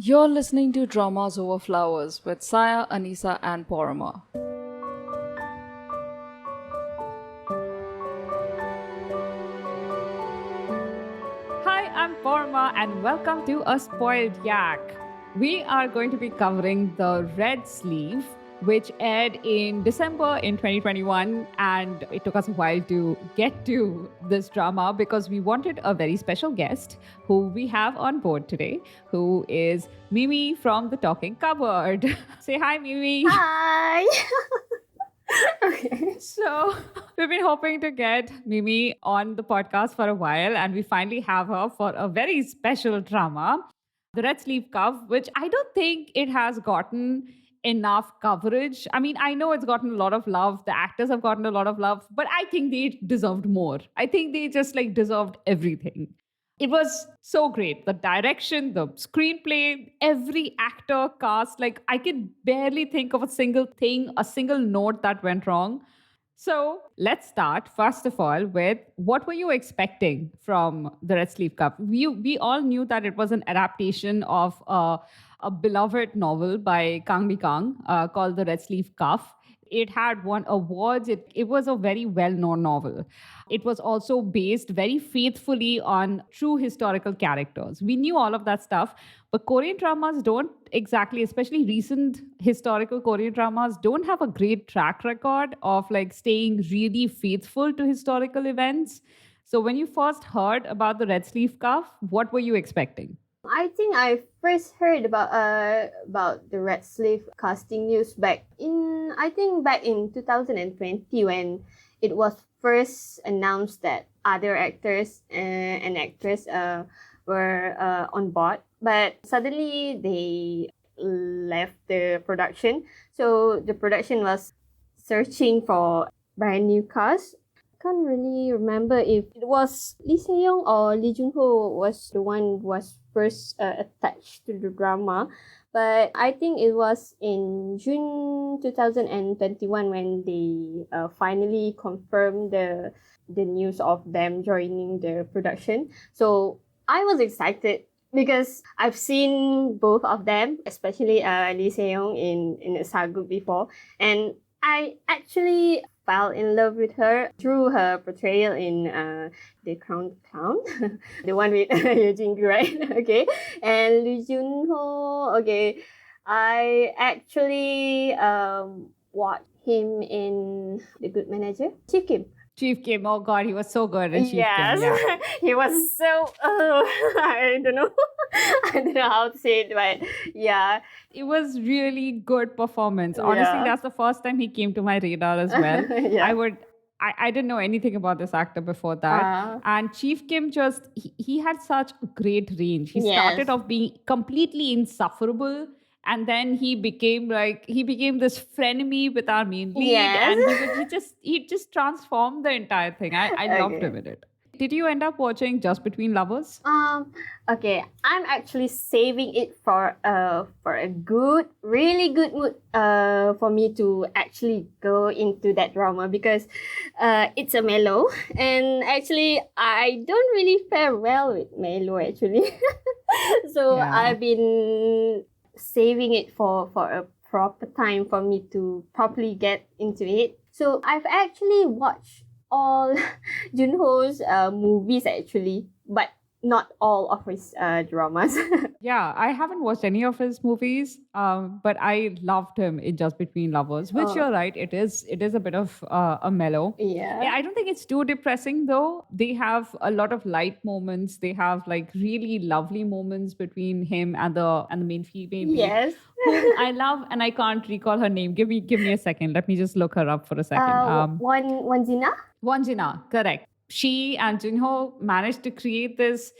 You're listening to Dramas Over Flowers with Saya, Anisa, and Paroma. Hi, I'm Paroma, and welcome to A Spoiled Yak. We are going to be covering The Red Sleeve, which aired in December in 2021. And it took us a while to get to this drama because we wanted a very special guest who we have on board today, who is Mimi from the Talking Cupboard. Say hi, Mimi. Hi. Okay. So, we've been hoping to get Mimi on the podcast for a while, and we finally have her for a very special drama, The Red Sleeve Cuff, which I don't think it has gotten enough coverage. I mean, I know it's gotten a lot of love, the actors have gotten a lot of love, but I think they deserved more. I think they just deserved everything. It was so great. The direction, the screenplay, every actor cast, I could barely think of a single thing, a single note that went wrong. So let's start, first of all, with what were you expecting from the Red Sleeve Cup? We all knew that it was an adaptation of a beloved novel by Kang Mi Kang called The Red Sleeve Cuff. It had won awards. It was a very well known novel. It was also based very faithfully on true historical characters. We knew all of that stuff, but Korean dramas don't exactly, especially recent historical Korean dramas, don't have a great track record of staying really faithful to historical events. So when you first heard about the Red Sleeve Cuff, what were you expecting? I think I first heard about the Red Sleeve casting news back in 2020 when it was first announced that other actors and actresses were on board, but suddenly they left the production. So the production was searching for brand new cast. Can't really remember if it was Lee Se-young or Lee Jun-ho was the one who was first attached to the drama. But I think it was in June 2021 when they finally confirmed the news of them joining the production. So I was excited because I've seen both of them, especially Lee Se-young in a saga before, and I actually fell in love with her through her portrayal in The Crown Clown, the one with Eugene, right? Okay, and Lee Jun-ho. Okay, I actually watched him in The Good Manager, Chief Kim. Chief Kim, oh God, he was so good in Chief Yes, Kim. Yeah. he was so. I don't know, I don't know how to say it, but yeah, It was really good performance. Honestly, Yeah. that's the first time he came to my radar as well. Yeah. I didn't know anything about this actor before that. And Chief Kim he had such great range. He Yes. started off being completely insufferable. And then he became this frenemy with our main lead. Yes. And he just transformed the entire thing. I loved Okay. him in it. Did you end up watching Just Between Lovers? Okay, I'm actually saving it for a good, really good mood for me to actually go into that drama because it's a mellow, and actually I don't really fare well with mellow actually. So Yeah. I've been saving it for a proper time for me to properly get into it. So I've actually watched all Jun-ho's movies actually, but not all of his dramas. Yeah, I haven't watched any of his movies, but I loved him in Just Between Lovers, which Oh. you're right, it is a bit of a mellow. Yeah. Yeah, I don't think it's too depressing though. They have a lot of light moments. They have really lovely moments between him and the main female lead, Yes. whom I love, and I can't recall her name. Give me a second. Let me just look her up for a second. One Zina? Wanjina, correct. She and Jun-ho managed to create this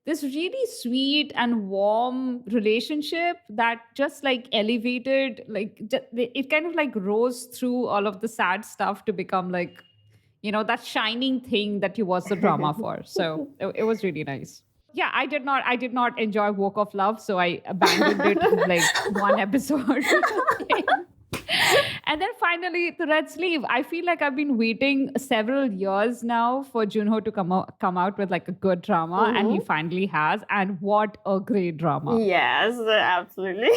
really sweet and warm relationship that just elevated, it kind of rose through all of the sad stuff to become that shining thing that you watch the drama for. So it was really nice. Yeah, I did not enjoy Walk of Love, so I abandoned it one episode. And then finally, the Red Sleeve. I feel like I've been waiting several years now for Jun-ho to come out with like a good drama, and he finally has. And what a great drama! Yes, absolutely.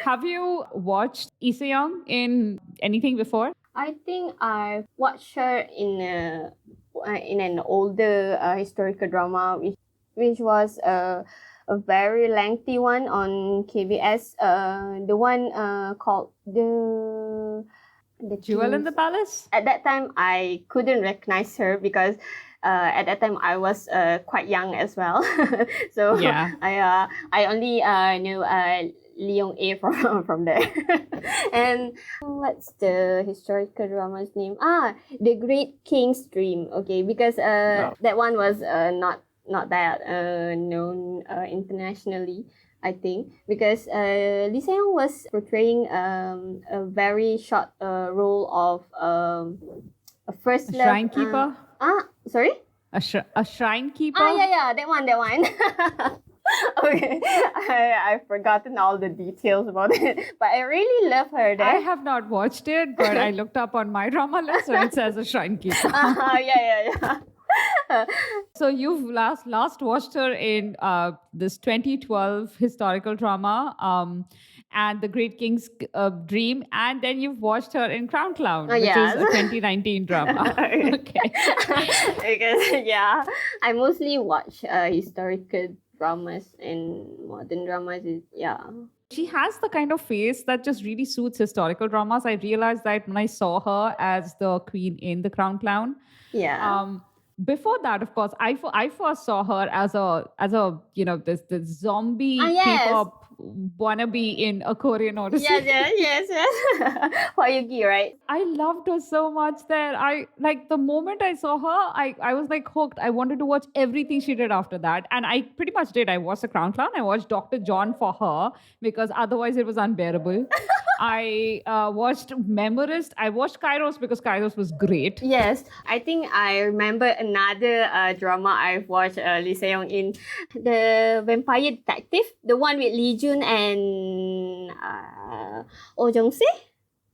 Have you watched Lee Se-young in anything before? I think I watched her in an older historical drama, which was a very lengthy one on KBS. The one called the Jewel in King's- the Palace? At that time, I couldn't recognize her because at that time I was quite young as well. So Yeah. I only knew Lee Yong-a from there. And what's the historical drama's name? The Great King's Dream. Okay, because that one was not that known internationally, I think, because Lee Se-young was portraying a very short role of a first A love. shrine keeper? Sorry? A shrine keeper? Yeah, that one. Okay, I've forgotten all the details about it, but I really love her there. I have not watched it, but I looked up on my drama list and it says a shrine keeper. Yeah. So you've last watched her in this 2012 historical drama, and The Great King's Dream, and then you've watched her in Crown Clown, which yes. is a 2019 drama. Okay. Because I mostly watch historical dramas and modern dramas. She has the kind of face that just really suits historical dramas. I realized that when I saw her as the queen in The Crown Clown. Yeah. Before that, of course, I first saw her as a this zombie yes. K-pop wannabe in A Korean Odyssey. Yes. Hwayugi, right? I loved her so much there. I like the moment I saw her, I was like hooked. I wanted to watch everything she did after that. And I pretty much did. I watched The Crown Clown. I watched Dr. John for her because otherwise it was unbearable. I watched Memorist. I watched Kairos because Kairos was great. Yes, I think I remember another drama I've watched Lee Se-young in, The Vampire Detective, the one with Lee Jun and Oh Jung-se.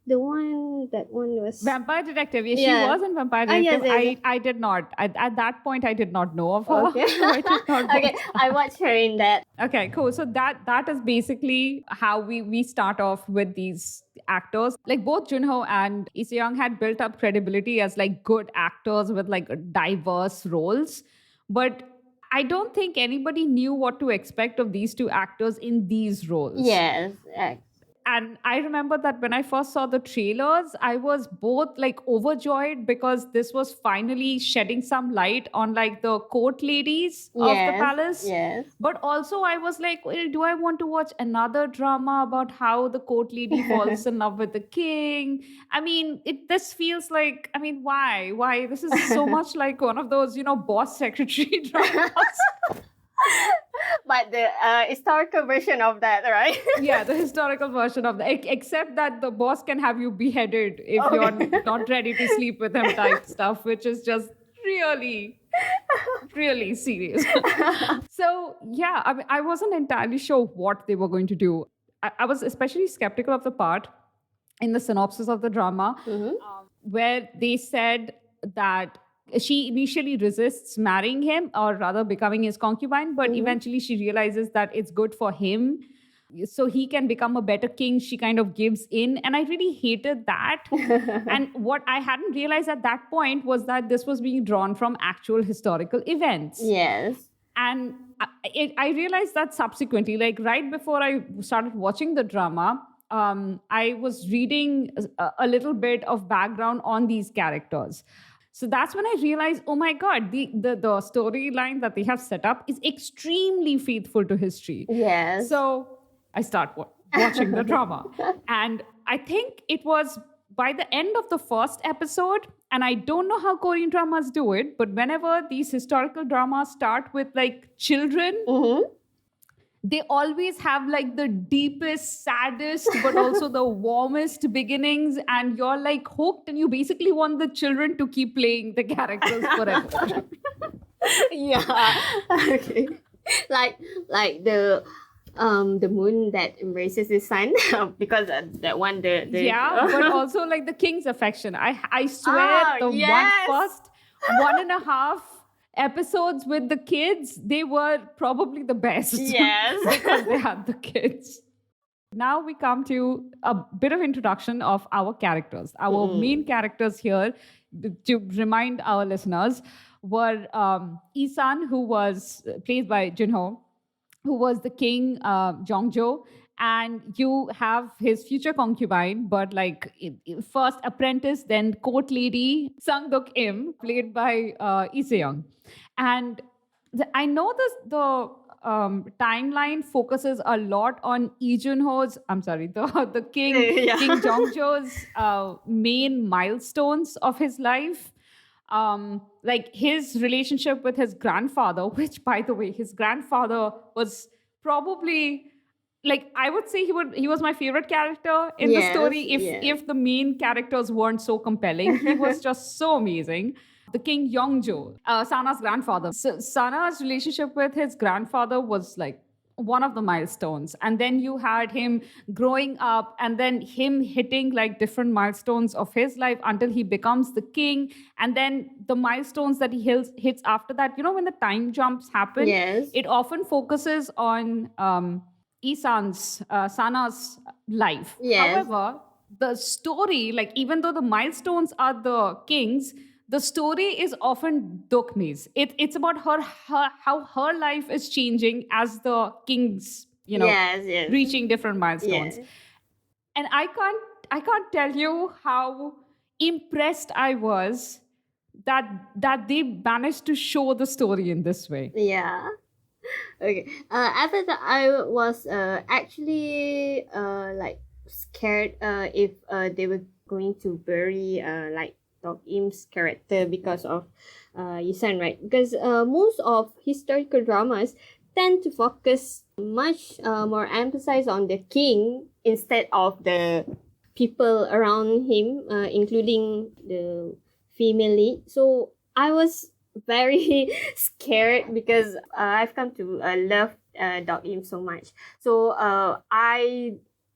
That one was Vampire Detective. Yes, Yeah. she was in Vampire yes, Detective. yes. I did not. At that point, I did not know of her. Okay. So I did not watch Okay, I watched her in that. Okay, cool. So that is basically how we start off with these actors. Like both Jun-ho and Lee Se-young had built up credibility as like good actors with like diverse roles. But I don't think anybody knew what to expect of these two actors in these roles. Yes. And I remember that when I first saw the trailers, I was both like overjoyed because this was finally shedding some light on like the court ladies of the palace. Yes. But also I was like, well, do I want to watch another drama about how the court lady falls in love with the king? I mean, this feels like, I mean, why? Why? This is so much like one of those, boss secretary dramas. But the historical version of that, right? Yeah, the historical version of that. Except that the boss can have you beheaded if you're not ready to sleep with him type stuff, which is just really, really serious. So, yeah, I mean, I wasn't entirely sure what they were going to do. I was especially skeptical of the part in the synopsis of the drama where they said that she initially resists marrying him, or rather becoming his concubine, but eventually she realizes that it's good for him so he can become a better king. She kind of gives in, and I really hated that. And what I hadn't realized at that point was that this was being drawn from actual historical events. Yes. And I realized that subsequently, like right before I started watching the drama, I was reading a little bit of background on these characters. So that's when I realized, oh my God, the storyline that they have set up is extremely faithful to history. Yes. So I start watching the drama. And I think it was by the end of the first episode, and I don't know how Korean dramas do it, but whenever these historical dramas start with like children, they always have like the deepest, saddest, but also the warmest beginnings. And you're like hooked, and you basically want the children to keep playing the characters forever. Yeah. Okay. Like The moon that embraces the sun because that one the Yeah, but also like the king's affection. I swear Ah, the yes. first 1.5 episodes with the kids, they were probably the best. Yes. Because they had the kids. Now we come to a bit of introduction of our characters. Our main characters here, to remind our listeners, were Isan, who was played by Jun-ho, who was the king, Yongcho, and you have his future concubine, but like first apprentice, then court lady, Sang Dokim, played by Lee Se-young. And I know the timeline focuses a lot on Lee Jun-ho's, I'm sorry, the king, Yeah. King Jongcho's main milestones of his life. Like his relationship with his grandfather, which by the way, his grandfather was probably, like, I would say he was my favorite character in the Yes, story if yes. if the main characters weren't so compelling. He was just so amazing. The king Yongcho, Sana's grandfather. So Sana's relationship with his grandfather was like one of the milestones. And then you had him growing up and then him hitting like different milestones of his life until he becomes the king. And then the milestones that he hits after that, you know, when the time jumps happen, Yes. it often focuses on Sana's life. Yes. However, the story, like even though the milestones are the king's, the story is often Dokmi's. It's about how her life is changing as the king's, Yes, yes. reaching different milestones. Yes. And I can't tell you how impressed I was that they managed to show the story in this way. Yeah. Okay. After that, I was actually like scared if they were going to bury like Dokim's character because of Yisan, right? Because most of historical dramas tend to focus much more emphasis on the king instead of the people around him, including the female lead. So I was very scared because I've come to love Dokim so much. So I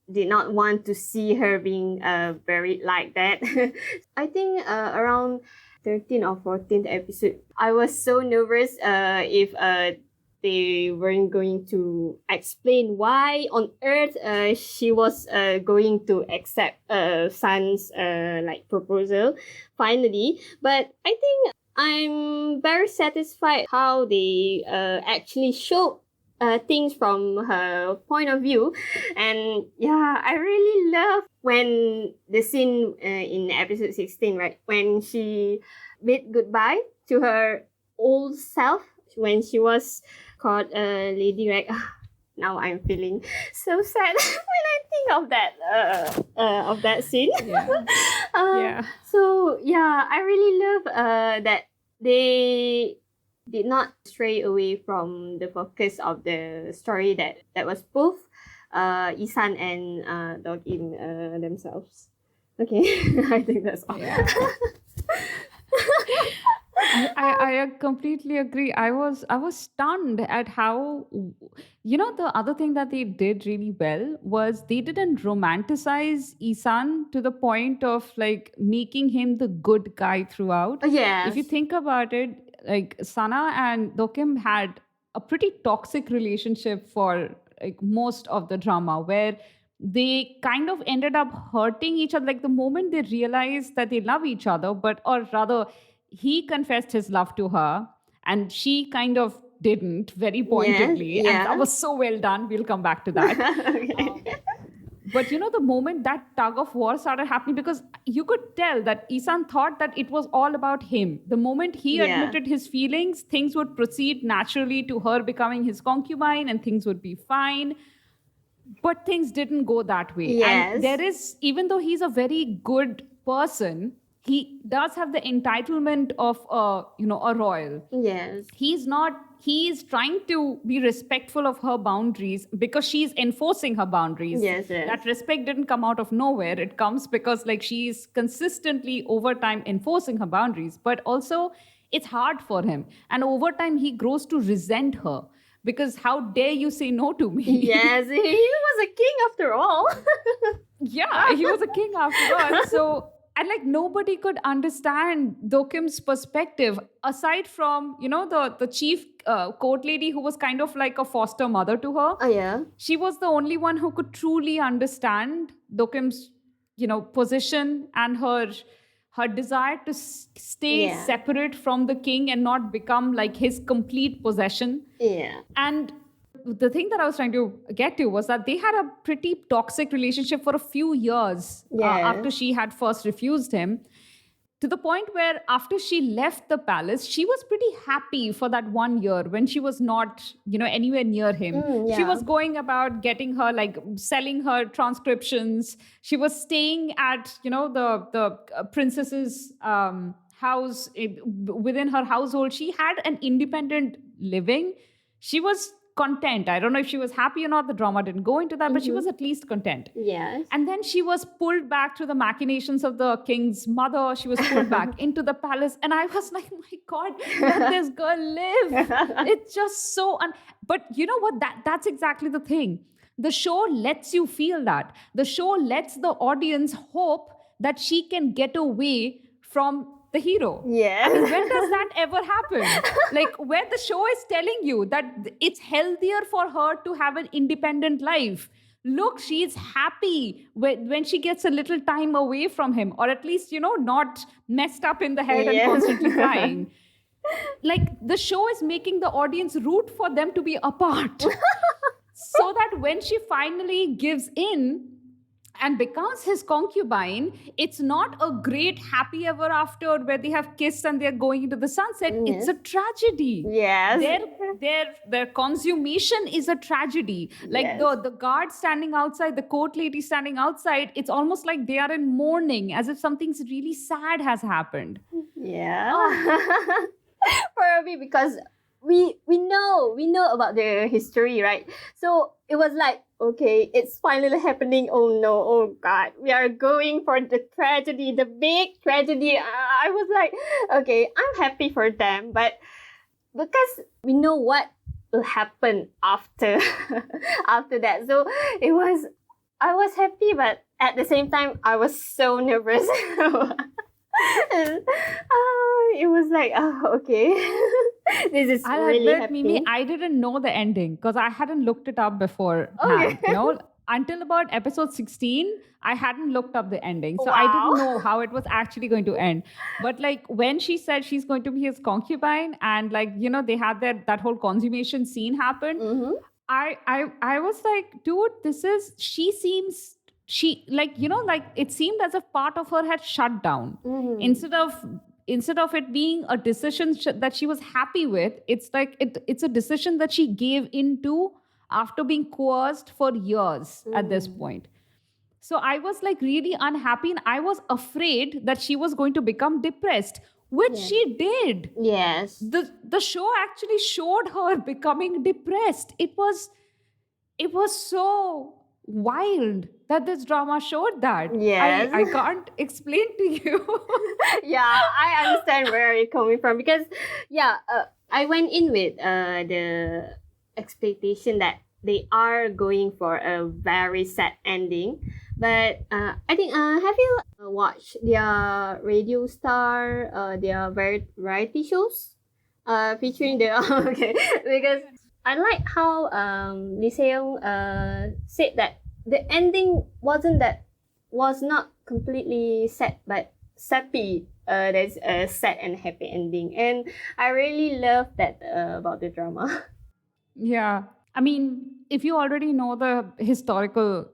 did not want to see her being buried like that. I think around 13th or 14th episode, I was so nervous if they weren't going to explain why on earth she was going to accept Sun's like proposal finally. But I think I'm very satisfied how they actually showed things from her point of view. And yeah, I really love when the scene in episode 16, right? When she bid goodbye to her old self when she was called Lady Rag. Now I'm feeling so sad when I think of that scene. Yeah. Yeah. So yeah, I really love that they did not stray away from the focus of the story that was both Isan and Dokim themselves. Okay, I think that's all. Yeah. I completely agree. I was stunned at how, the other thing that they did really well was they didn't romanticize Isan to the point of like making him the good guy throughout. Yes. If you think about it, like Sana and Dokim had a pretty toxic relationship for like most of the drama, where they kind of ended up hurting each other. Like the moment they realized that they love each other, or rather, he confessed his love to her and she kind of didn't very pointedly. yeah. And that was so well done. We'll come back to that. Okay. But the moment that tug of war started happening, because you could tell that Isan thought that it was all about him. The moment he Yeah. admitted his feelings, things would proceed naturally to her becoming his concubine and things would be fine. But things didn't go that way. Yes. And there is, even though he's a very good person, he does have the entitlement of a royal. Yes. He's trying to be respectful of her boundaries because she's enforcing her boundaries. Yes. That respect didn't come out of nowhere. It comes because like she's consistently over time enforcing her boundaries. But also it's hard for him. And over time he grows to resent her because how dare you say no to me? Yes, he was a king after all. Yeah, he was a king after all. So, and like nobody could understand Dokim's perspective aside from, the chief court lady who was kind of like a foster mother to her. Oh yeah. She was the only one who could truly understand Dokim's, position and her desire to stay Yeah. separate from the king and not become like his complete possession. Yeah. And the thing that I was trying to get to was that they had a pretty toxic relationship for a few years Yes. after she had first refused him, to the point where after she left the palace, she was pretty happy for that 1 year when she was not, anywhere near him. She yeah. was going about getting her, like selling her transcriptions. She was staying at, the princess's house within her household. She had an independent living. She was content. I don't know if she was happy or not. The drama didn't go into that, but she was at least content. Yes. And then she was pulled back to the machinations of the king's mother. She was pulled back into the palace. And I was like, my God, let this girl live. It's just so... But you know what? That's exactly the thing. The show lets you feel that. The show lets the audience hope that she can get away from the hero. Yes. I mean, when does that ever happen? Like, where the show is telling you that it's healthier for her to have an independent life. Look, she's happy when she gets a little time away from him, or at least, not messed up in the head and Yes. constantly crying. Like, the show is making the audience root for them to be apart. So that when she finally gives in and becomes his concubine, it's not a great happy ever after where they have kissed and they're going into the sunset. It's a tragedy. Yes. Their consummation is a tragedy. Like Yes. the guard standing outside, the court lady standing outside, it's almost like they are in mourning, as if something's really sad has happened. Yeah. Probably because we know about their history, right? So it was like, okay, it's finally happening. Oh no, oh God, we are going for the tragedy, the big tragedy. I was like, okay, I'm happy for them, but because we know what will happen after after that. So I was happy, but at the same time, I was so nervous. It was like, oh, okay. This is I'll really admit, happy. Mimi, I didn't know the ending because I hadn't looked it up before. Okay. Until about episode 16, I hadn't looked up the ending. So I Wow. didn't know how it was actually going to end. But like when she said she's going to be his concubine and like, they had that whole consummation scene happen, Mm-hmm. I was like, dude, it seemed as if part of her had shut down. Mm-hmm. Instead of it being a decision that she was happy with, it's like it's a decision that she gave into after being coerced for years at this point. So I was like really unhappy and I was afraid that she was going to become depressed, which she did. Yes. The show actually showed her becoming depressed. It was so wild that this drama showed that. Yes. I can't explain to you. Yeah, I understand where you're coming from because, I went in with the expectation that they are going for a very sad ending. But I think, have you watched their radio star, their variety shows featuring the, okay, because I like how Lee Se-young said that the ending was not completely sad, but sappy. There's a sad and happy ending, and I really love that about the drama. Yeah. I mean, if you already know the historical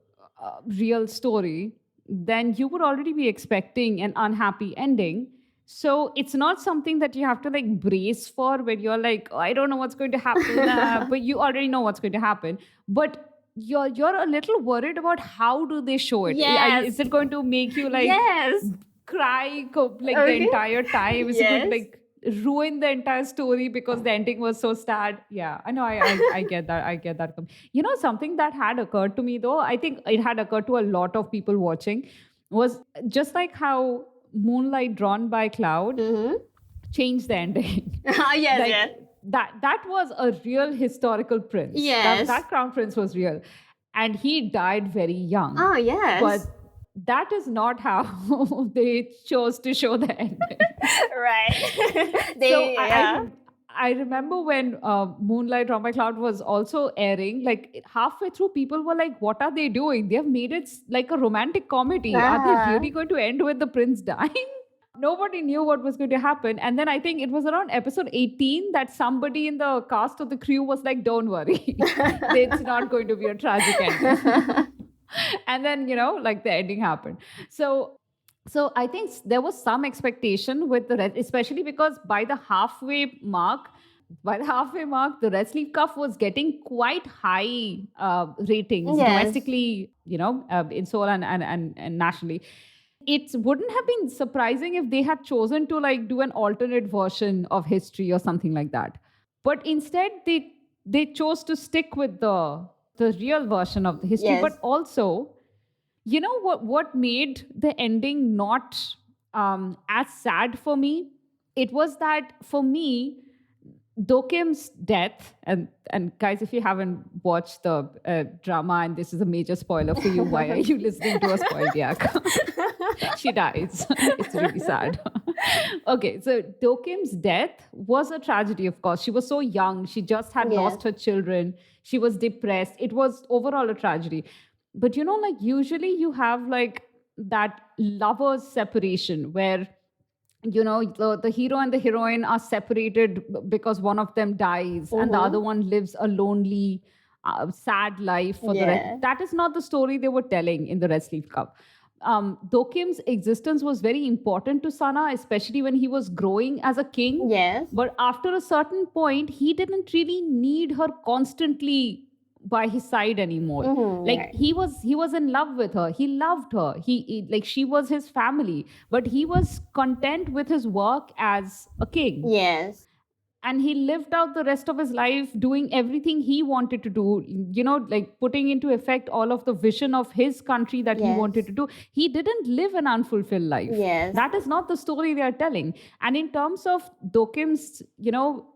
real story, then you would already be expecting an unhappy ending. So it's not something that you have to like brace for when you're like, oh, I don't know what's going to happen, but you already know what's going to happen. But you're a little worried about how do they show it. Yes. Is it going to make you like Yes. cry like the Okay. entire time? Is it going to Yes. like ruin the entire story because the ending was so sad? Yeah, I know. I get that. I get that. Something that had occurred to me though, I think it had occurred to a lot of people watching, was just like how Moonlight Drawn by Cloud Mm-hmm. changed the ending. Yes, Like, yes. that was a real historical prince. Yes. That crown prince was real, and he died very young. Oh, yes. But that is not how they chose to show the ending. Right. I remember when Moonlight Drama Cloud was also airing, like halfway through, people were like, what are they doing? They have made it like a romantic comedy. Are Ah. they really going to end with the prince dying? Nobody knew what was going to happen. And then I think it was around episode 18 that somebody in the cast of the crew was like, don't worry, it's not going to be a tragic ending. And then, like the ending happened. So I think there was some expectation with the Red, especially because by the halfway mark, the Red Sleeve Cuff was getting quite high ratings Yes. domestically, in Seoul and nationally. It wouldn't have been surprising if they had chosen to like do an alternate version of history or something like that. But instead, they chose to stick with the real version of the history. Yes. But also, you know what made the ending not as sad for me? It was that for me, Dokim's death, and guys, if you haven't watched the drama, and this is a major spoiler for you, why are you listening to a spoiled yak? She dies. It's really sad. Okay, so Dokim's death was a tragedy, of course. She was so young. She just had Yes. lost her children. She was depressed. It was overall a tragedy. But like usually you have like that lovers separation where the hero and the heroine are separated because one of them dies and the other one lives a lonely sad life for the Yeah. rest. That is not the story they were telling in the Red Sleeve Cup. Dokim's existence was very important to Sana, especially when he was growing as a king. Yes. But after a certain point, he didn't really need her constantly by his side anymore. Like right. he was in love with her. He loved her. He like she was his family. But he was content with his work as a king. Yes. And he lived out the rest of his life doing everything he wanted to do, like putting into effect all of the vision of his country that he Yes. wanted to do. He didn't live an unfulfilled life. Yes. That is not the story they are telling. And in terms of Dokim's,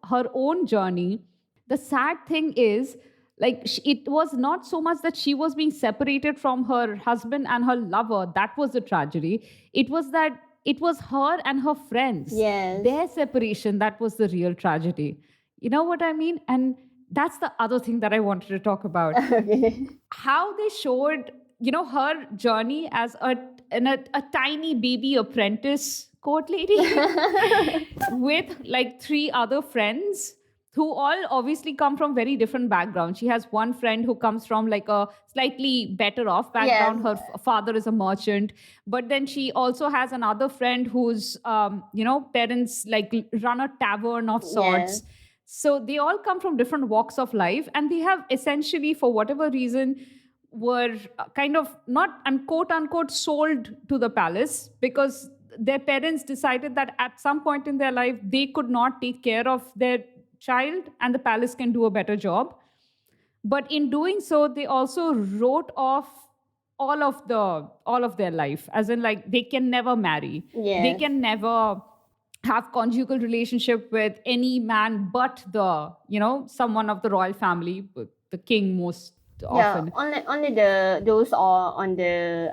her own journey, the sad thing is, like, it was not so much that she was being separated from her husband and her lover. That was the tragedy. It was that it was her and her friends. Yes. Their separation, that was the real tragedy. You know what I mean? And that's the other thing that I wanted to talk about. Okay. How they showed, her journey as a tiny baby apprentice court lady with like 3 other friends who all obviously come from very different backgrounds. She has one friend who comes from like a slightly better off background. Yes. Her father is a merchant. But then she also has another friend whose, parents like run a tavern of sorts. Yes. So they all come from different walks of life. And they have essentially, for whatever reason, were kind of not, quote unquote, sold to the palace because their parents decided that at some point in their life, they could not take care of their child and the palace can do a better job. But in doing so, they also wrote off all of their life, as in like they can never marry. Yes. They can never have conjugal relationship with any man but the, someone of the royal family, the king most often. Yeah, only those are on the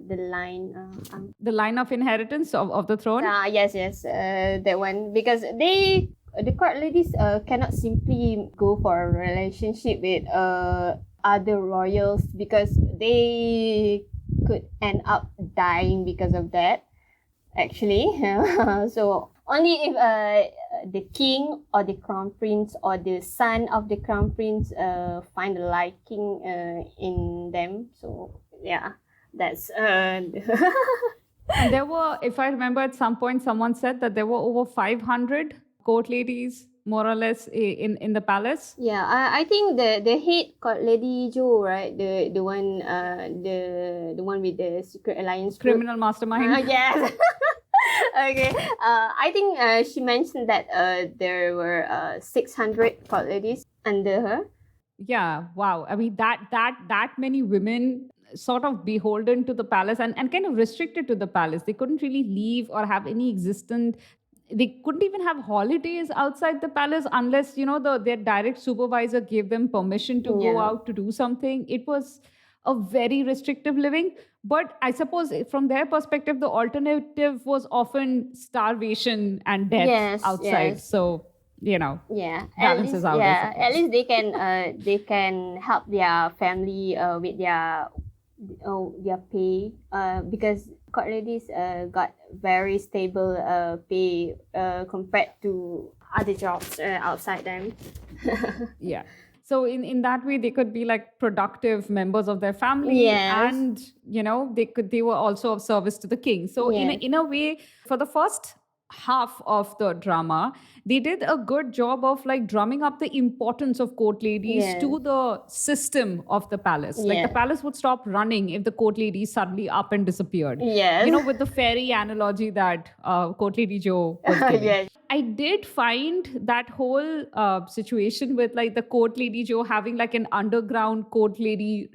the line. The line of inheritance of the throne. Yes, that one, because the court ladies cannot simply go for a relationship with other royals because they could end up dying because of that. Actually, so only if the king or the crown prince or the son of the crown prince find a liking in them. So yeah, that's And there were, if I remember, at some point someone said that there were over 500 court ladies, more or less, in the palace. yeah. I think the head court lady Jo, right? The one the one with the secret alliance group. Criminal mastermind. Yes. Okay. I think she mentioned that there were 600 court ladies under her. Yeah, wow. I mean, that many women sort of beholden to the palace and kind of restricted to the palace. They couldn't really leave or have any existence they couldn't even have holidays outside the palace unless, their direct supervisor gave them permission to go Yeah. out to do something. It was a very restrictive living. But I suppose from their perspective, the alternative was often starvation and death Yes, outside. yes. So, Yeah, balances out, I suppose. at least they can help their family with their pay because court ladies got very stable pay compared to other jobs outside them. Yeah. So in that way, they could be like productive members of their family, Yes. and they were also of service to the king. So Yes. in a way, for the first half of the drama, they did a good job of like drumming up the importance of court ladies Yes. to the system of the palace. Like Yeah. the palace would stop running if the court ladies suddenly up and disappeared. Yes. With the fairy analogy that court lady Joe was giving. Yes. I did find that whole situation with like the court lady Joe having like an underground court lady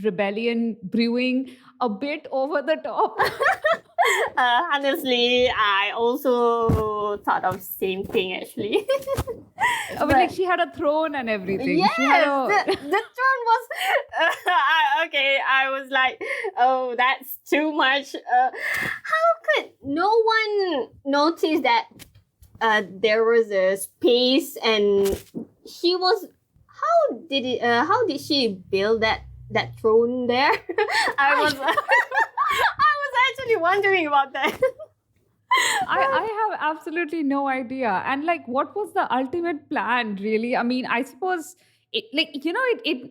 rebellion brewing a bit over the top. Honestly, I also thought of same thing actually. I mean, like she had a throne and everything. Yes, She had a- the throne was okay. I was like, oh, that's too much. How could no one notice that there was a space and she was? How did she build that throne there? I was I was actually wondering about that. I have absolutely no idea. And like, what was the ultimate plan, really? I mean, I suppose it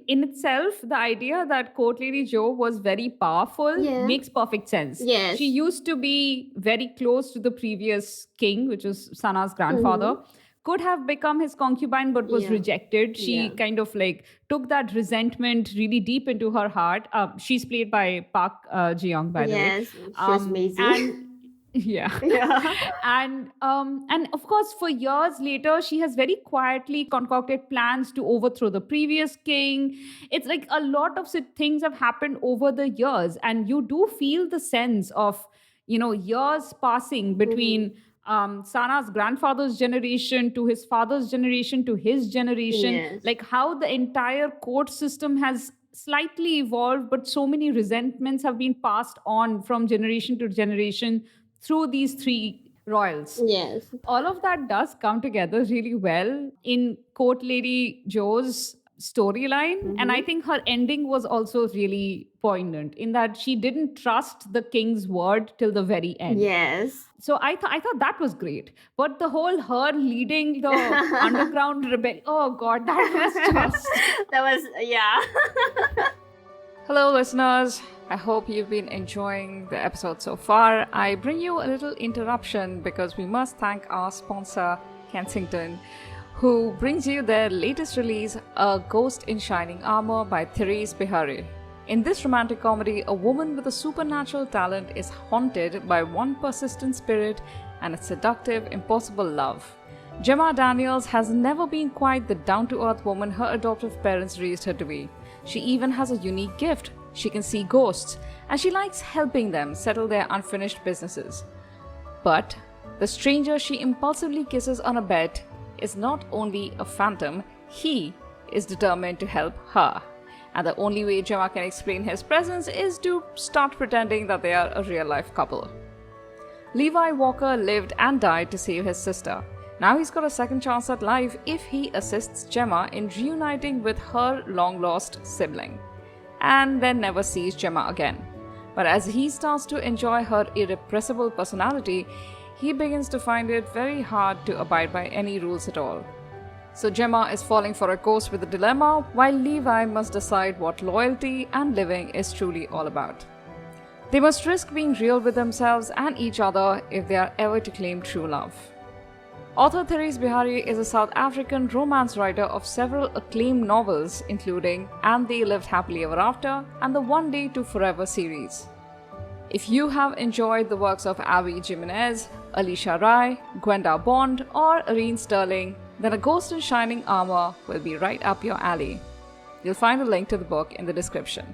in itself, the idea that Court Lady Joe was very powerful Yeah. makes perfect sense. Yes. She used to be very close to the previous king, which was Sana's grandfather. Could have become his concubine, but was Yeah. rejected. She Yeah. kind of like took that resentment really deep into her heart. She's played by Park Ji-young, by the way. Yes, she was amazing. And yeah. Yeah. And of course, for years later, she has very quietly concocted plans to overthrow the previous king. It's like a lot of things have happened over the years, and you do feel the sense of years passing between Sana's grandfather's generation to his father's generation to his generation. Yes. Like how the entire court system has slightly evolved, but so many resentments have been passed on from generation to generation through these three royals. Yes. All of that does come together really well in Court Lady Joe's storyline. And I think her ending was also really poignant in that she didn't trust the king's word till the very end. Yes. So I thought that was great. But the whole her leading the underground rebellion, oh God, that was just... That was yeah. Hello, listeners. I hope you've been enjoying the episode so far. I bring you a little interruption because we must thank our sponsor, Kensington, who brings you their latest release, A Ghost in Shining Armor by Therese Bihari. In this romantic comedy, a woman with a supernatural talent is haunted by one persistent spirit and a seductive, impossible love. Gemma Daniels has never been quite the down-to-earth woman her adoptive parents raised her to be. She even has a unique gift. She can see ghosts, and she likes helping them settle their unfinished businesses. But the stranger she impulsively kisses on a bed is not only a phantom, he is determined to help her. And the only way Gemma can explain his presence is to start pretending that they are a real-life couple. Levi Walker lived and died to save his sister. Now he's got a second chance at life if he assists Gemma in reuniting with her long-lost sibling, and then never sees Gemma again. But as he starts to enjoy her irrepressible personality, he begins to find it very hard to abide by any rules at all. So Gemma is falling for a ghost with a dilemma, while Levi must decide what loyalty and living is truly all about. They must risk being real with themselves and each other if they are ever to claim true love. Author Therese Bihari is a South African romance writer of several acclaimed novels, including And They Lived Happily Ever After and the One Day to Forever series. If you have enjoyed the works of Abby Jimenez, Alicia Rai, Gwenda Bond, or Irene Sterling, then A Ghost in Shining Armor will be right up your alley. You'll find a link to the book in the description.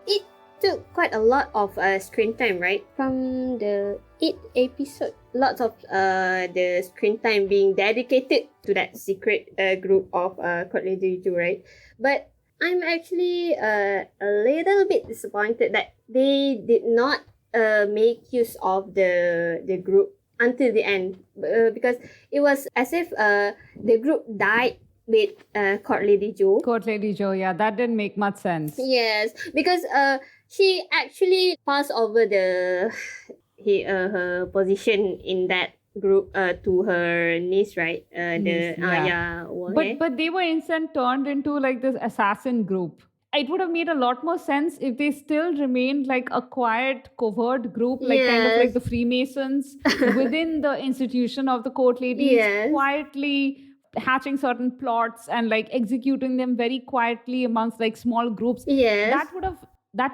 It took quite a lot of screen time, right? From the 8 episodes. Lots of the screen time being dedicated to that secret group of Court Lady Ju, right? But I'm actually a little bit disappointed that they did not make use of the group until the end, because it was as if the group died with Court Lady Ju. Court Lady Jo, yeah, that didn't make much sense. Yes, because she actually passed over her position in that group to her niece, right? But they were instant turned into like this assassin group. It would have made a lot more sense if they still remained like a quiet, covert group, like kind of like the Freemasons within the institution of the court ladies, quietly hatching certain plots and like executing them very quietly amongst like small groups. That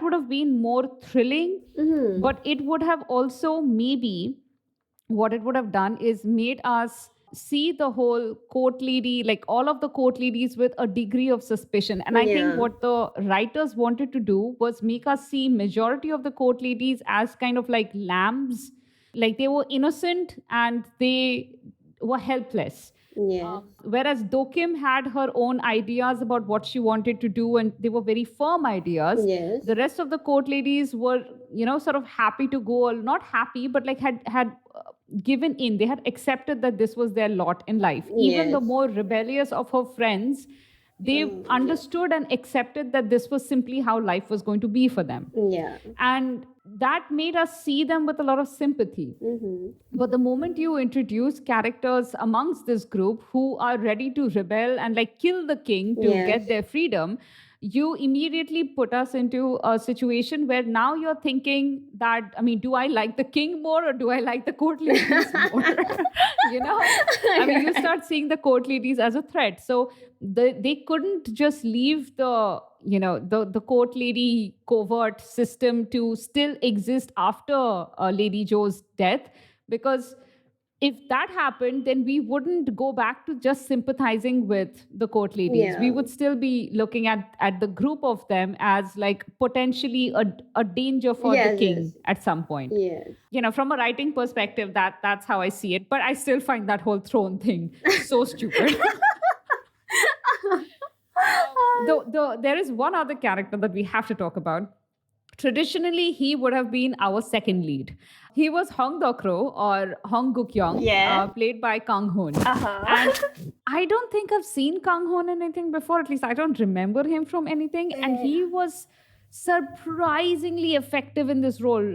would have been more thrilling, but it would have also maybe what it would have done is made us see the whole court lady, like all of the court ladies, with a degree of suspicion. And I think what the writers wanted to do was make us see majority of the court ladies as kind of like lambs, like they were innocent and they were helpless. Whereas Dokim had her own ideas about what she wanted to do, and they were very firm ideas. The rest of the court ladies were, sort of happy to go, not happy, but like had given in. They had accepted that this was their lot in life. Even the more rebellious of her friends, they understood and accepted that this was simply how life was going to be for them. And that made us see them with a lot of sympathy. But the moment you introduce characters amongst this group who are ready to rebel and like kill the king to get their freedom, you immediately put us into a situation where now you're thinking that, I mean, do I like the king more or do I like the court ladies more? You start seeing the court ladies as a threat. So they couldn't just leave the court lady covert system to still exist after Lady Jo's death, because if that happened, then we wouldn't go back to just sympathizing with the court ladies. We would still be looking at the group of them as like potentially a danger for the king at some point. From a writing perspective, that's how I see it. But I still find that whole throne thing so stupid. There is one other character that we have to talk about. Traditionally, he would have been our second lead. He was Hong Dok-ro or Hong Guk-young, played by Kang Hoon. And I don't think I've seen Kang Hoon in anything before. At least I don't remember him from anything. And he was surprisingly effective in this role.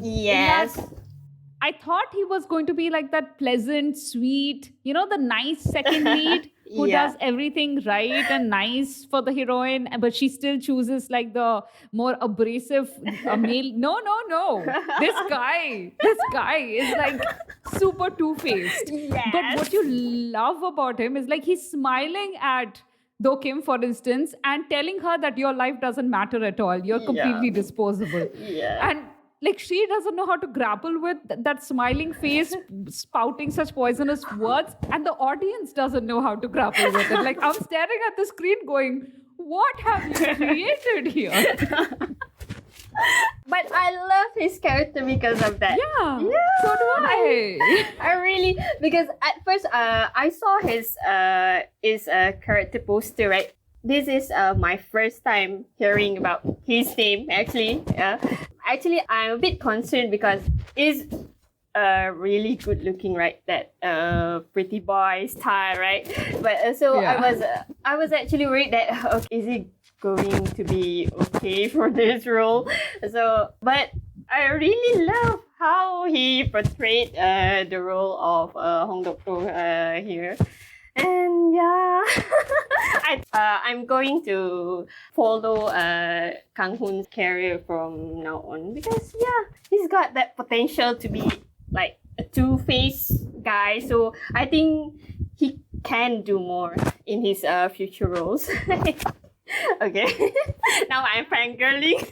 I thought he was going to be like that pleasant, sweet, the nice second lead who does everything right and nice for the heroine, but she still chooses like the more abrasive male. No. This guy is like super two-faced. But what you love about him is like he's smiling at Dokim, for instance, and telling her that your life doesn't matter at all. You're completely disposable. And like she doesn't know how to grapple with that smiling face spouting such poisonous words, and the audience doesn't know how to grapple with it. Like I'm staring at the screen going, what have you created here? But I love his character because of that. So do I. I really, because at first I saw his character poster, right? This is my first time hearing about his name, actually. Actually, I'm a bit concerned because he's really good looking, right? That pretty boy style, right? But I was actually worried that, okay, is he going to be okay for this role? But I really love how he portrayed the role of Hong Dok-ro here. And I'm going to follow Kang Hoon's career from now on because he's got that potential to be like a two-faced guy. So I think he can do more in his future roles. Okay, now I'm fangirling.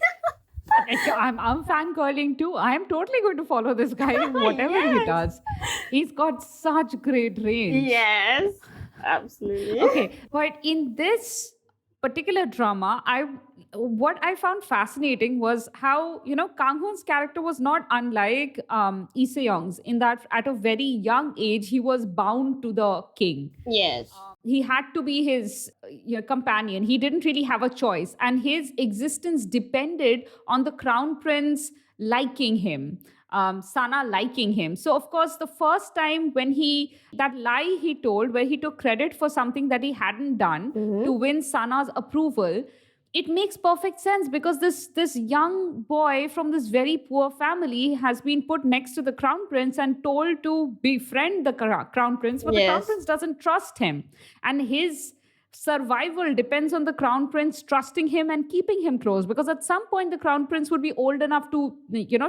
I'm fangirling too. I'm totally going to follow this guy in whatever he does. He's got such great range. Yes, absolutely. Okay, but in this particular drama, what I found fascinating was how, Kang Hoon's character was not unlike Lee Se-young's, in that at a very young age he was bound to the king. Yes. He had to be his companion. He didn't really have a choice, and his existence depended on the crown prince liking him, Sana liking him. So of course, the first time when that lie he told, where he took credit for something that he hadn't done to win Sana's approval, it makes perfect sense, because this young boy from this very poor family has been put next to the crown prince and told to befriend the crown prince, but the crown Yes. prince doesn't trust him, and his survival depends on the crown prince trusting him and keeping him close, because at some point the crown prince would be old enough to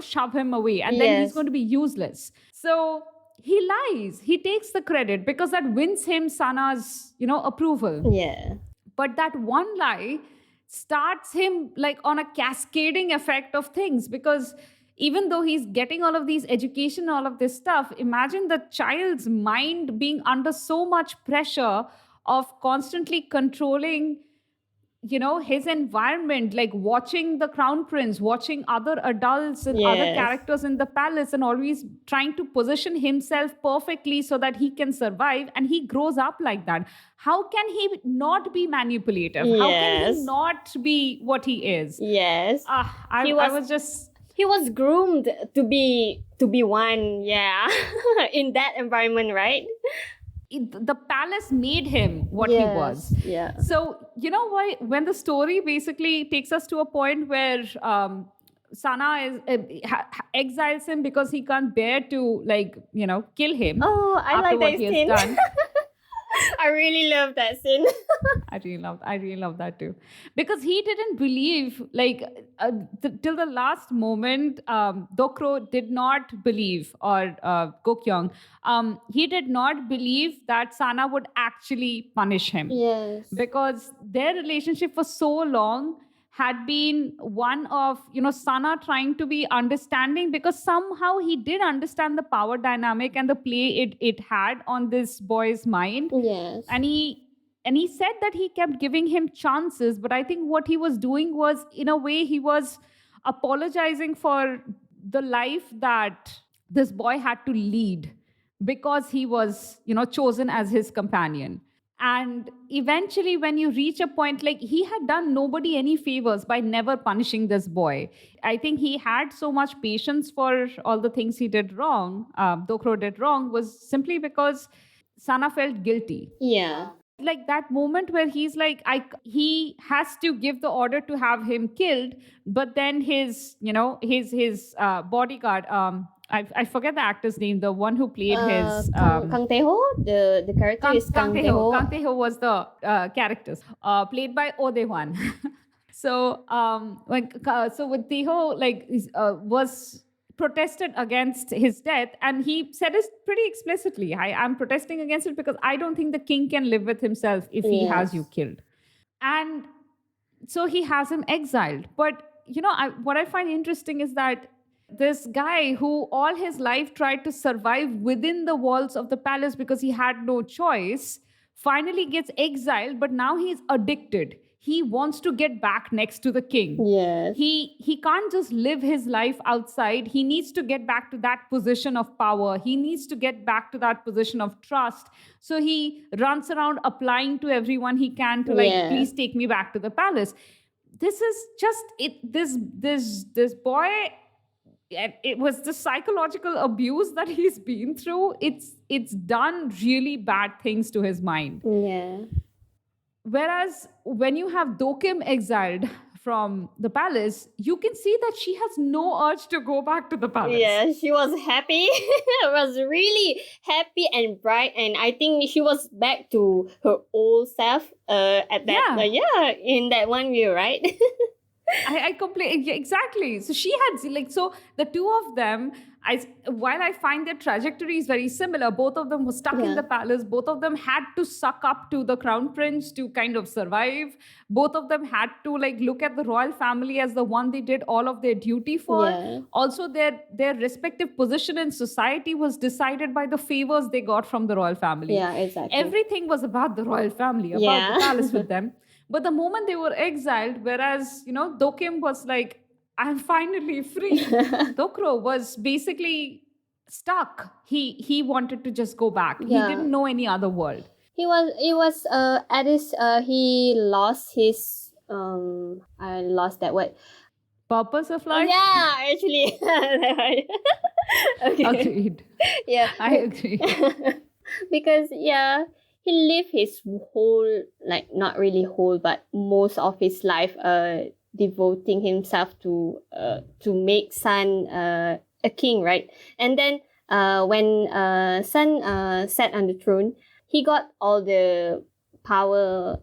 shove him away, and then he's Yes. going to be useless. So he lies, he takes the credit, because that wins him Sana's approval. Yeah. But that one lie starts him like on a cascading effect of things, because even though he's getting all of these education, all of this stuff, imagine the child's mind being under so much pressure of constantly controlling his environment, like watching the crown prince, watching other adults and other Yes. characters in the palace, and always trying to position himself perfectly so that he can survive. And he grows up like that. How can he not be manipulative? How can Yes. he not be what he is? Yes. I He was was- just He was groomed to be one, yeah, in that environment, right? the palace made him what he was. Yeah. So, why, when the story basically takes us to a point where Sana exiles him because he can't bear to, kill him. Oh, I after like what that he has scene. done. I really love that scene. I really love that too, because he didn't believe, till the last moment. Dokro did not believe, or Gokyong, he did not believe that Sana would actually punish him, Yes. because their relationship for so long had been one of Sana trying to be understanding, because somehow he did understand the power dynamic and the play it had on this boy's mind. Yes. And he said that he kept giving him chances, but I think what he was doing was, in a way, he was apologizing for the life that this boy had to lead, because he was chosen as his companion. And eventually, when you reach a point, like, he had done nobody any favors by never punishing this boy. I think he had so much patience for all the things he did wrong, Dokro did wrong, was simply because Sana felt guilty. Yeah. Like that moment where he's like, he has to give the order to have him killed, but then his bodyguard, I forget the actor's name, the one who played his Kang Tae-ho, the character is Kang Tae-ho. Kang Tae-ho was the characters, played by Oh Dae-hwan. So with Tae-ho, was protested against his death, and he said it pretty explicitly. I'm protesting against it because I don't think the king can live with himself if he has you killed. And so he has him exiled. But what I find interesting is that this guy, who all his life tried to survive within the walls of the palace because he had no choice, finally gets exiled, but now he's addicted. He wants to get back next to the king. Yes. He can't just live his life outside. He needs to get back to that position of power. He needs to get back to that position of trust. So he runs around applying to everyone he can to, please take me back to the palace. This is just it. This boy, it was the psychological abuse that he's been through. It's done really bad things to his mind. Yeah. Whereas when you have Dokim exiled from the palace, you can see that she has no urge to go back to the palace. Yeah, she was happy. Was really happy and bright, and I think she was back to her old self. At that, in that one view, right? I completely, exactly. So she had so the two of them, while I find their trajectories very similar, both of them were stuck in the palace. Both of them had to suck up to the crown prince to kind of survive. Both of them had to look at the royal family as the one they did all of their duty for. Yeah. Also, their respective position in society was decided by the favors they got from the royal family. Yeah, exactly. Everything was about the royal family, about the palace with them. But the moment they were exiled, whereas, Dokim was like, I'm finally free. Dokro was basically stuck. He wanted to just go back. He Yeah. didn't know any other world. It was at his he lost his I lost that word. Purpose of life? Yeah, actually. Okay. Agreed. Yeah. I agree. Because yeah, he lived his whole, like, not really whole, but most of his life devoting himself to make Sun a king, right? And then when Sun sat on the throne, he got all the power,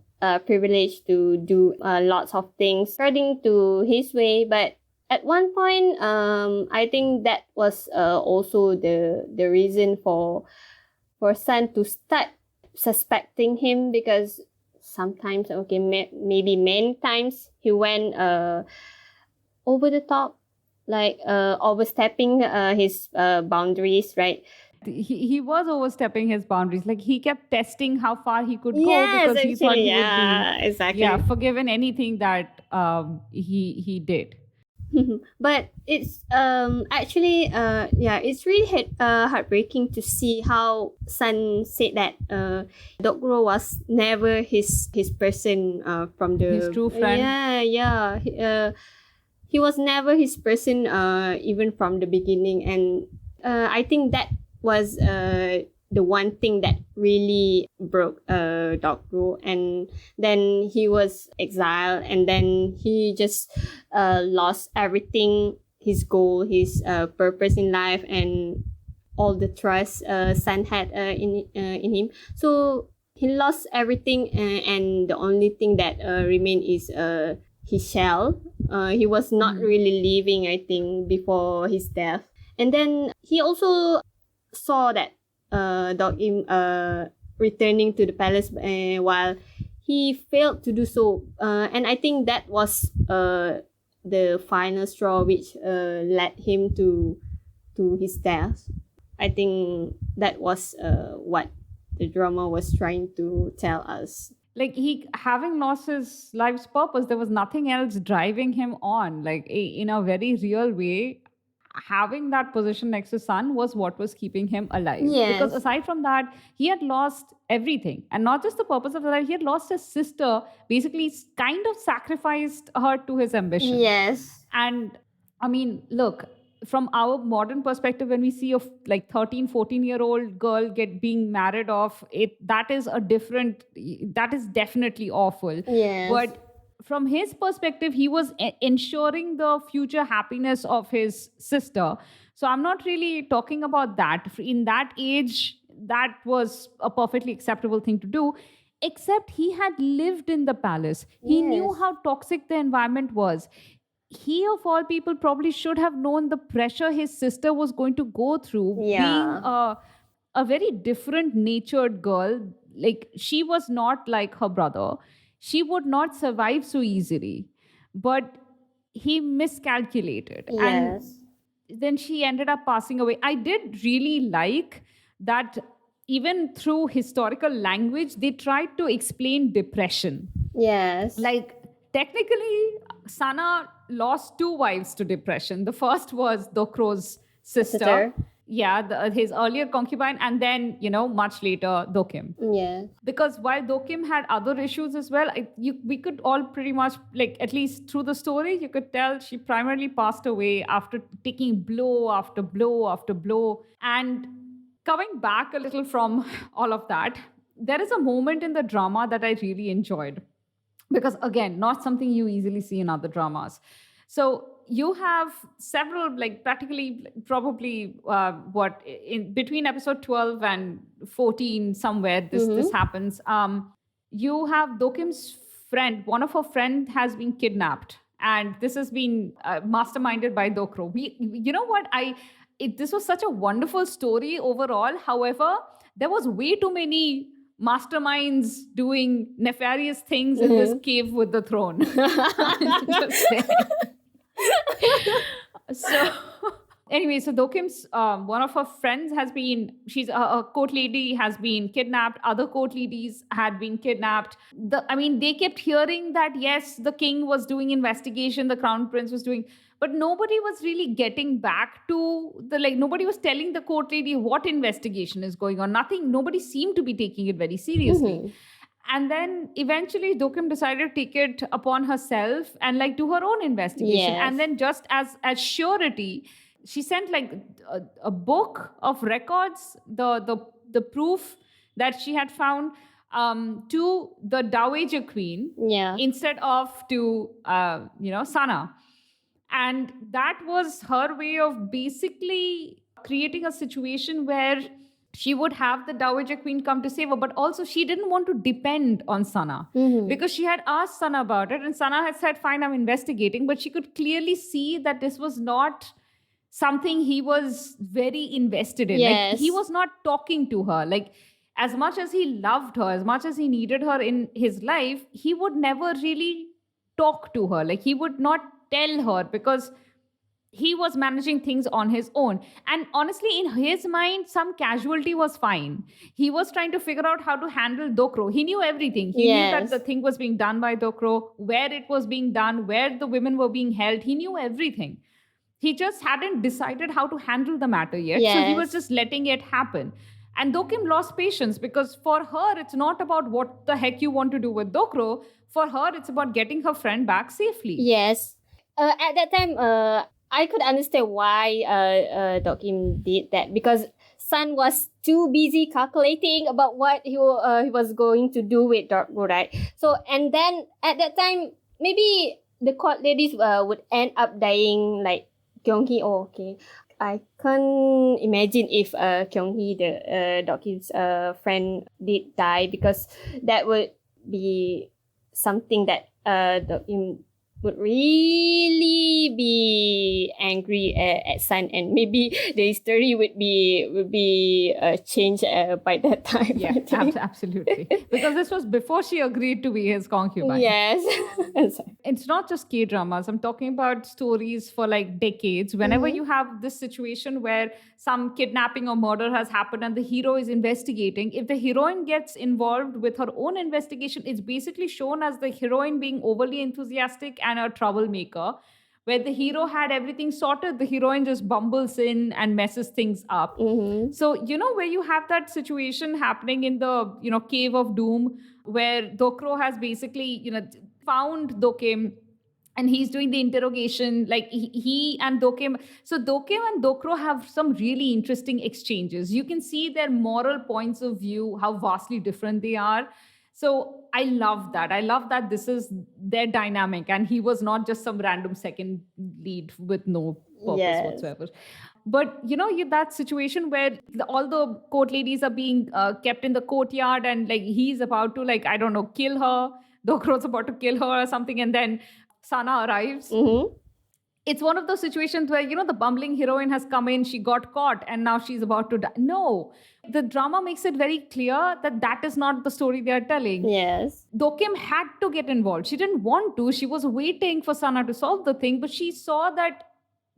privilege to do lots of things according to his way. But at one point, I think that was also the reason for Sun to start suspecting him, because sometimes, okay, maybe many times, he went over the top, like overstepping his boundaries, right? He was overstepping his boundaries. Like, he kept testing how far he could go, Yes, because he thought actually, he would yeah, exactly. be forgiven anything that he did. But it's actually yeah, it's really heartbreaking to see how Sun said that Dokuro was never his person from the His true friend. Yeah. He was never his person even from the beginning. And I think that was the one thing that really broke Dokuro. And then he was exiled, and then he just lost everything, his goal, his purpose in life, and all the trust Sun had in him. So he lost everything, and the only thing that remained is his shell. He was not really living, I think, before his death. And then he also saw that Dokim returning to the palace, while he failed to do so. And I think that was the final straw which led him to his death. I think that was what the drama was trying to tell us. Like, he having lost his life's purpose, there was nothing else driving him on. Like, in a very real way, having that position next to Sun was what was keeping him alive. Yes. Because aside from that, he had lost everything. And not just the purpose of his life, he had lost his sister, basically kind of sacrificed her to his ambition. Yes. And I mean, look, from our modern perspective, when we see a 13, 14-year-old girl being married off, that is definitely awful. Yes. But from his perspective, he was ensuring the future happiness of his sister. So I'm not really talking about that. In that age, that was a perfectly acceptable thing to do. Except he had lived in the palace. He knew Yes. how toxic the environment was. He, of all people, probably should have known the pressure his sister was going to go through, Yeah. being a very different natured girl. Like, she was not like her brother. She would not survive so easily. But he miscalculated. And Yes. then she ended up passing away. I did really like that even through historical language, they tried to explain depression. Yes. Like, technically, Sana lost two wives to depression. The first was Dokro's sister. Sister. Yeah, his earlier concubine, and then, much later, Dokim. Yeah. Because while Dokim had other issues as well, we could all pretty much, like, at least through the story, you could tell she primarily passed away after taking blow after blow after blow. And coming back a little from all of that, there is a moment in the drama that I really enjoyed. Because, again, not something you easily see in other dramas. So you have several, like, practically, probably, in between episode 12 and 14, somewhere this happens. You have Dokim's friend. One of her friend has been kidnapped, and this has been masterminded by Dokro. You know what? This was such a wonderful story overall. However, there was way too many masterminds doing nefarious things in this cave with the throne. Just saying. So Anyway, so Dokim's one of her friends has been, she's a court lady, has been kidnapped. Other court ladies had been kidnapped. They kept hearing that yes, the king was doing investigation, the crown prince was doing, but nobody was really getting back to nobody was telling the court lady what investigation is going on. Nothing, nobody seemed to be taking it very seriously. And then eventually Dokim decided to take it upon herself and do her own investigation. Yes. And then just as surety, she sent a book of records, the proof that she had found to the Dowager Queen instead of to Sana. And that was her way of basically creating a situation where she would have the Dowager Queen come to save her, but also she didn't want to depend on Sana because she had asked Sana about it and Sana had said, fine, I'm investigating, but she could clearly see that this was not something he was very invested in. Yes. He was not talking to her. As much as he loved her, as much as he needed her in his life, he would never really talk to her. He would not tell her because he was managing things on his own. And honestly, in his mind, some casualty was fine. He was trying to figure out how to handle Dokro. He knew everything. He knew that the thing was being done by Dokro, where it was being done, where the women were being held. He knew everything. He just hadn't decided how to handle the matter yet. So he was just letting it happen. And Dokim lost patience because for her, it's not about what the heck you want to do with Dokro. For her, it's about getting her friend back safely. Yes. At that time, I could understand why Dokim did that because Sun was too busy calculating about what he was going to do with Dokro, right? So, and then at that time, maybe the court ladies would end up dying like Kyung-hee. Oh, okay. I can't imagine if Kyung-hee, the Dokim's friend, did die because that would be something that Dokim would really be angry at Sun, and maybe the history would be changed by that time. Yeah, absolutely. Because this was before she agreed to be his concubine. Yes. It's not just K-dramas. I'm talking about stories for decades. Whenever you have this situation where some kidnapping or murder has happened and the hero is investigating, if the heroine gets involved with her own investigation, it's basically shown as the heroine being overly enthusiastic and a troublemaker. Where the hero had everything sorted, the heroine just bumbles in and messes things up. So, where you have that situation happening in the, cave of doom, where Dokro has basically, found Dokim and he's doing the interrogation, he and Dokim. So Dokim and Dokro have some really interesting exchanges. You can see their moral points of view, how vastly different they are. So I love that. I love that this is their dynamic and he was not just some random second lead with no purpose whatsoever. But, that situation where all the court ladies are being kept in the courtyard and he's about to, I don't know, kill her. Dokro's about to kill her or something. And then Sana arrives. It's one of those situations where, the bumbling heroine has come in, she got caught, and now she's about to die. No, the drama makes it very clear that that is not the story they are telling. Yes. Dokim had to get involved. She didn't want to. She was waiting for Sana to solve the thing, but she saw that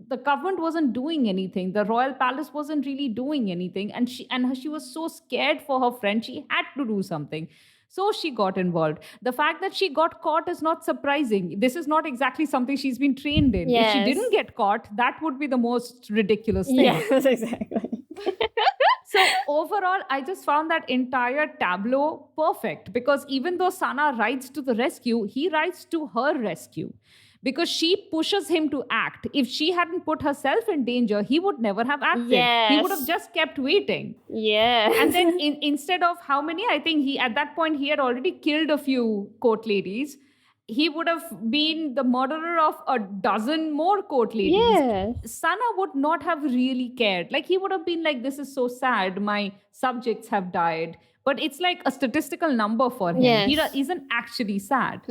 the government wasn't doing anything. The royal palace wasn't really doing anything. And she was so scared for her friend, she had to do something. So she got involved. The fact that she got caught is not surprising. This is not exactly something she's been trained in. Yes. If she didn't get caught, that would be the most ridiculous thing. Yes, exactly. So overall, I just found that entire tableau perfect because even though Sana rides to the rescue, he rides to her rescue. Because she pushes him to act. If she hadn't put herself in danger, he would never have acted. Yes. He would have just kept waiting. Yeah. And then instead of how many, I think at that point he had already killed a few court ladies. He would have been the murderer of a dozen more court ladies. Yes. Sana would not have really cared. He would have been like, this is so sad. My subjects have died. But it's like a statistical number for him. Yes. He isn't actually sad.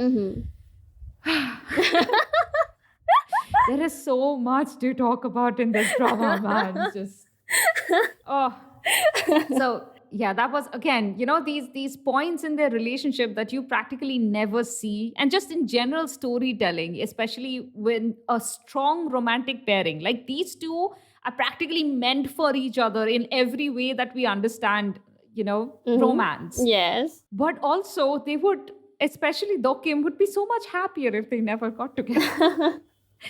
There is so much to talk about in this drama, man. So yeah, that was again, these points in their relationship that you practically never see, and just in general storytelling, especially when a strong romantic pairing like these two. are practically meant for each other in every way that we understand, Mhm. romance. Yes. But also, they would, especially Dokim, would be so much happier if they never got together.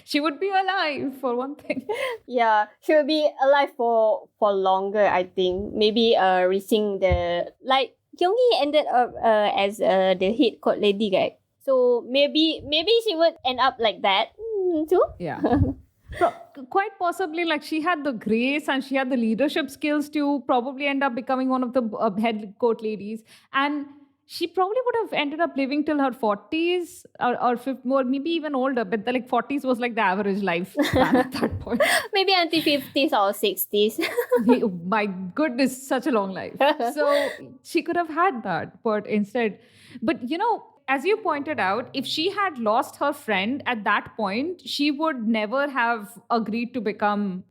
She would be alive, for one thing. Yeah, she'll be alive for longer, I think. Maybe reaching the like Kyunghee ended up as the hit court lady, right? So maybe she would end up like that too. Yeah. Quite possibly, like, she had the grace and she had the leadership skills to probably end up becoming one of the head court ladies. And she probably would have ended up living till her 40s or 50, or maybe even older. But the, like, 40s was like the average lifespan at that point. Maybe until 50s or 60s. My goodness, such a long life. So she could have had that, but instead, but as you pointed out, if she had lost her friend at that point, she would never have agreed to become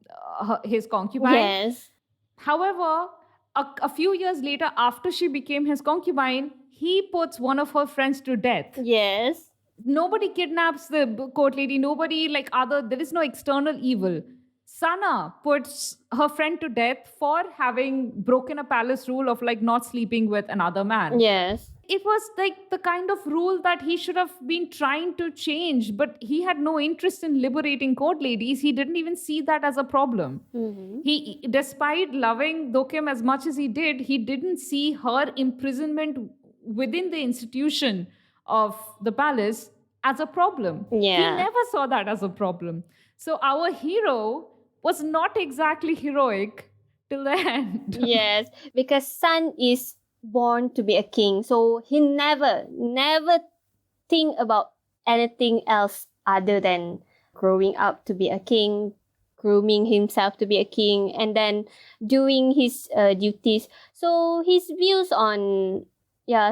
his concubine. Yes. However, a few years later, after she became his concubine, he puts one of her friends to death. Yes. Nobody kidnaps the court lady. Nobody, like, there is no external evil. Sana puts her friend to death for having broken a palace rule of, like, not sleeping with another man. Yes. It was like the kind of rule that he should have been trying to change, but he had no interest in liberating court ladies. He didn't even see that as a problem. Mm-hmm. He, despite loving Dokim as much as he didn't see her imprisonment within the institution of the palace as a problem. Yeah. He never saw that as a problem. So our hero was not exactly heroic till the end. Yes, because Sun is born to be a king, so he never think about anything else other than growing up to be a king, grooming himself to be a king, and then doing his duties. So his views on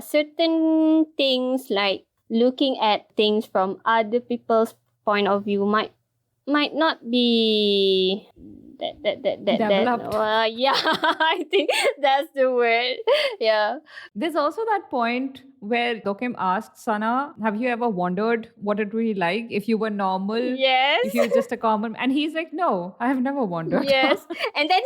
certain things, like looking at things from other people's point of view, might not be that Developed. yeah, I think that's the word. Yeah. There's also that point where Dokim asks Sana, have you ever wondered what it would be like if you were normal? Yes. If you were just a common, and he's like, no, I have never wondered. Yes. And then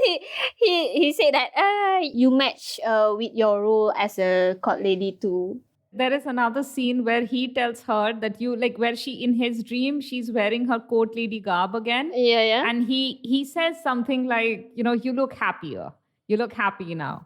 he said that you match with your role as a court lady too. There is another scene where he tells her that where she, in his dream, she's wearing her court lady garb again. Yeah. And he says something like, you look happier. You look happy now.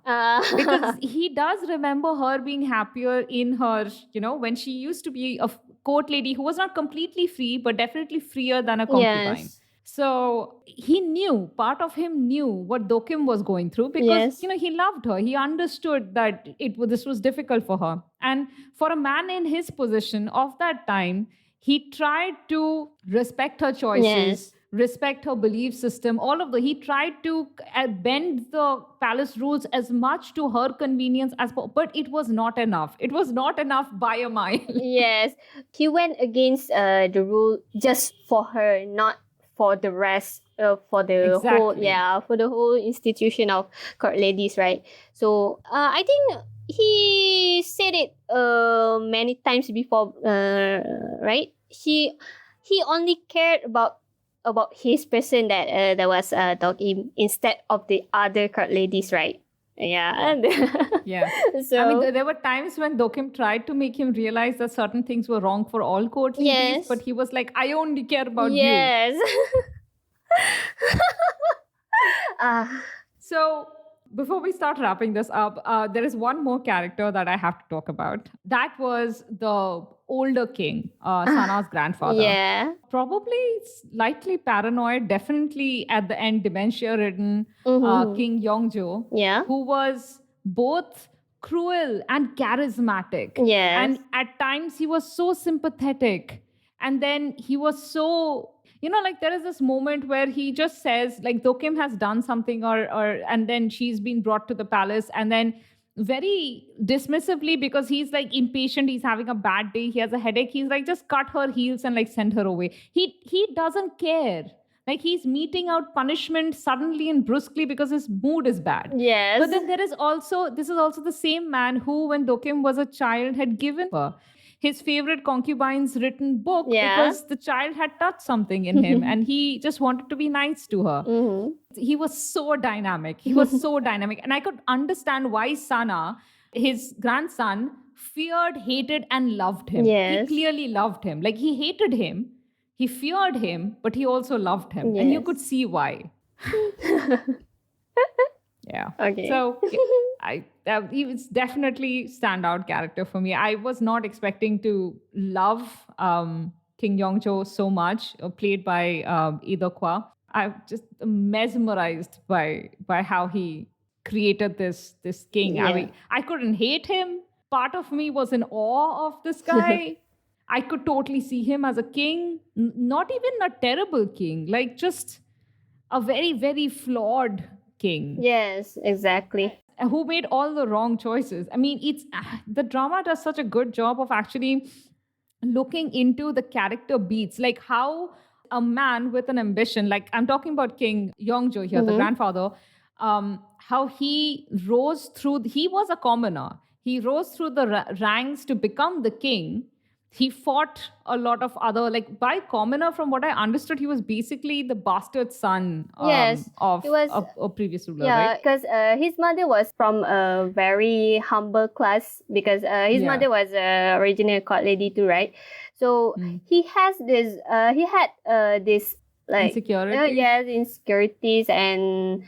Because he does remember her being happier in her, when she used to be a court lady who was not completely free, but definitely freer than a concubine. Yes. So he knew, part of him knew what Dokim was going through because, he loved her. He understood that this was difficult for her. And for a man in his position of that time, he tried to respect her choices, respect her belief system, he tried to bend the palace rules as much to her convenience as possible, but it was not enough. It was not enough by a mile. Yes. He went against the rule just for her, not for the rest, for the whole institution of court ladies, right? So I think he said it many times before, right? He only cared about his person, that was Dokim, instead of the other court ladies, right? Yeah. Yeah. So I mean, there were times when Dokim tried to make him realize that certain things were wrong for all court ladies, but he was like, I only care about you. Yes. So before we start wrapping this up, there is one more character that I have to talk about. That was the older king, Sana's grandfather. Yeah. Probably slightly paranoid, definitely at the end dementia-ridden King Yongcho, who was both cruel and charismatic. Yes. And at times he was so sympathetic. And then he was so... there is this moment where he just says, like, Dokim has done something and then she's been brought to the palace, and then very dismissively, because he's like impatient, he's having a bad day, he has a headache, he's like, just cut her heels and like send her away. He doesn't care. Like, he's meting out punishment suddenly and brusquely because his mood is bad. Yes. But then this is also the same man who, when Dokim was a child, had given her his favorite concubine's written book Yeah. because the child had touched something in him and he just wanted to be nice to her. Mm-hmm. He was so dynamic. He was so dynamic. And I could understand why Sana, his grandson, feared, hated, and loved him. Yes. He clearly loved him. Like he hated him, he feared him, but he also loved him. And you Yes. could see why. Yeah. Okay. So he was definitely standout character for me. I was not expecting to love King Yongcho so much, played by Ida Kwa. I'm just mesmerized by how he created this king. I Yeah. mean, I couldn't hate him. Part of me was in awe of this guy. I could totally see him as a king, not even a terrible king, like just a very, very flawed king Yes, exactly. who made all the wrong choices. I mean, it's the drama does such a good job of actually looking into the character beats, like how a man with an ambition, like I'm talking about King Yongjo here, the grandfather, how he rose through, he was a commoner. He rose through the ranks to become the king. He fought a lot of other, like by commoner, from what I understood, he was basically the bastard son Yes, of he was- a previous ruler, Yeah, right? because his mother was from a very humble class because his Yeah. mother was originally a court lady too, right? So he has this, he had this like Insecurity? yes, insecurities, and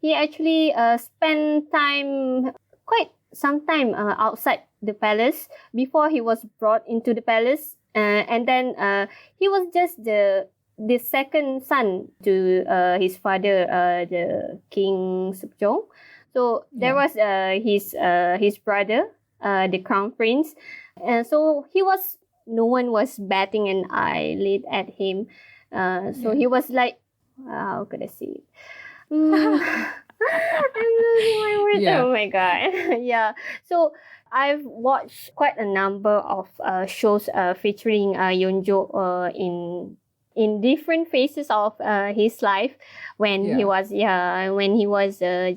he actually spent time, quite some time outside the palace before he was brought into the palace, and then he was just the second son to his father, the King Sukjong. So there was his brother, the crown prince, and so no one was batting an eyelid at him. So he was like, how could I say it? I'm losing my words. Yeah. Oh my god. Yeah. So I've watched quite a number of shows featuring Yonjo in different phases of his life when he was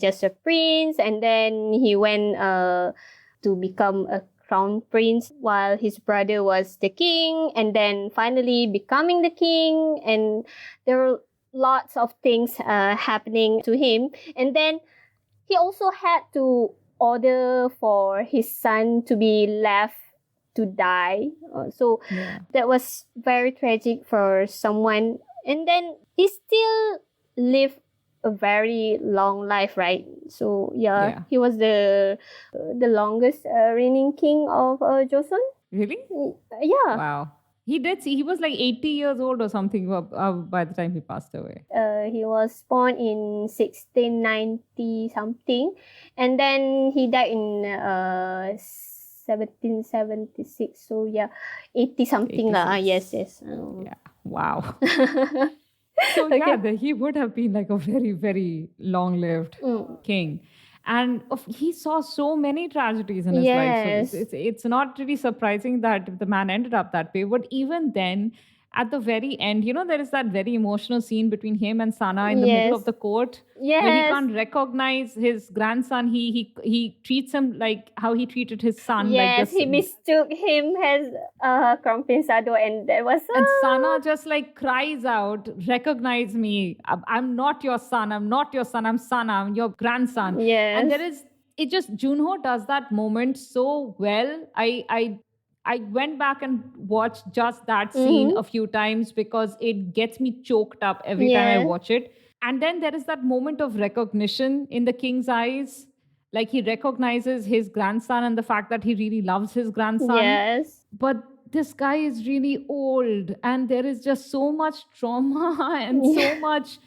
just a prince, and then he went to become a crown prince while his brother was the king, and then finally becoming the king, and there were lots of things happening to him, and then he also had to order for his son to be left to die. So that was very tragic for someone. And then he still lived a very long life, right? So he was the longest reigning king of Joseon. Really? Yeah. Wow. He did see, he was like 80 years old or something by the time he passed away. He was born in 1690 something, and then he died in 1776. So 80 something lah. Yes. Yeah. Wow. So he would have been like a very, very long-lived king. And he saw so many tragedies in his life. So it's not really surprising that the man ended up that way. But even then, at the very end, there is that very emotional scene between him and Sana in the middle of the court. Yes. When he can't recognize his grandson, he treats him like how he treated his son. Yes, like he mistook him as Crown Prince Ado, and that was... And Sana just like cries out, recognize me. I'm not your son. I'm not your son. I'm Sana. I'm your grandson. Yes. And Jun-ho does that moment so well. I went back and watched just that scene a few times because it gets me choked up every time I watch it. And then there is that moment of recognition in the king's eyes. Like he recognizes his grandson and the fact that he really loves his grandson. Yes. But this guy is really old and there is just so much trauma and so much.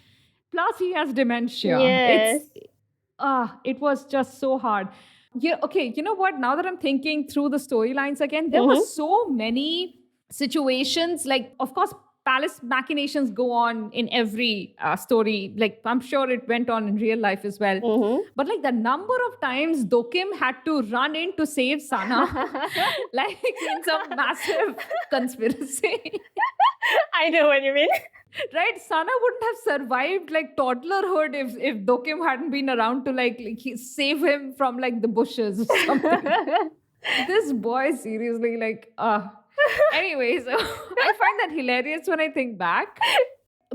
Plus he has dementia. Yes. It was just so hard. Yeah, okay, you know what? Now that I'm thinking through the storylines again, there were so many situations. Like, of course, palace machinations go on in every story. Like, I'm sure it went on in real life as well. But like the number of times Dokim had to run in to save Sana, like in some massive conspiracy. I know what you mean. Right? Sana wouldn't have survived like toddlerhood if Dokim hadn't been around to like save him from like the bushes or something. This boy, seriously, like, anyways, I find that hilarious when I think back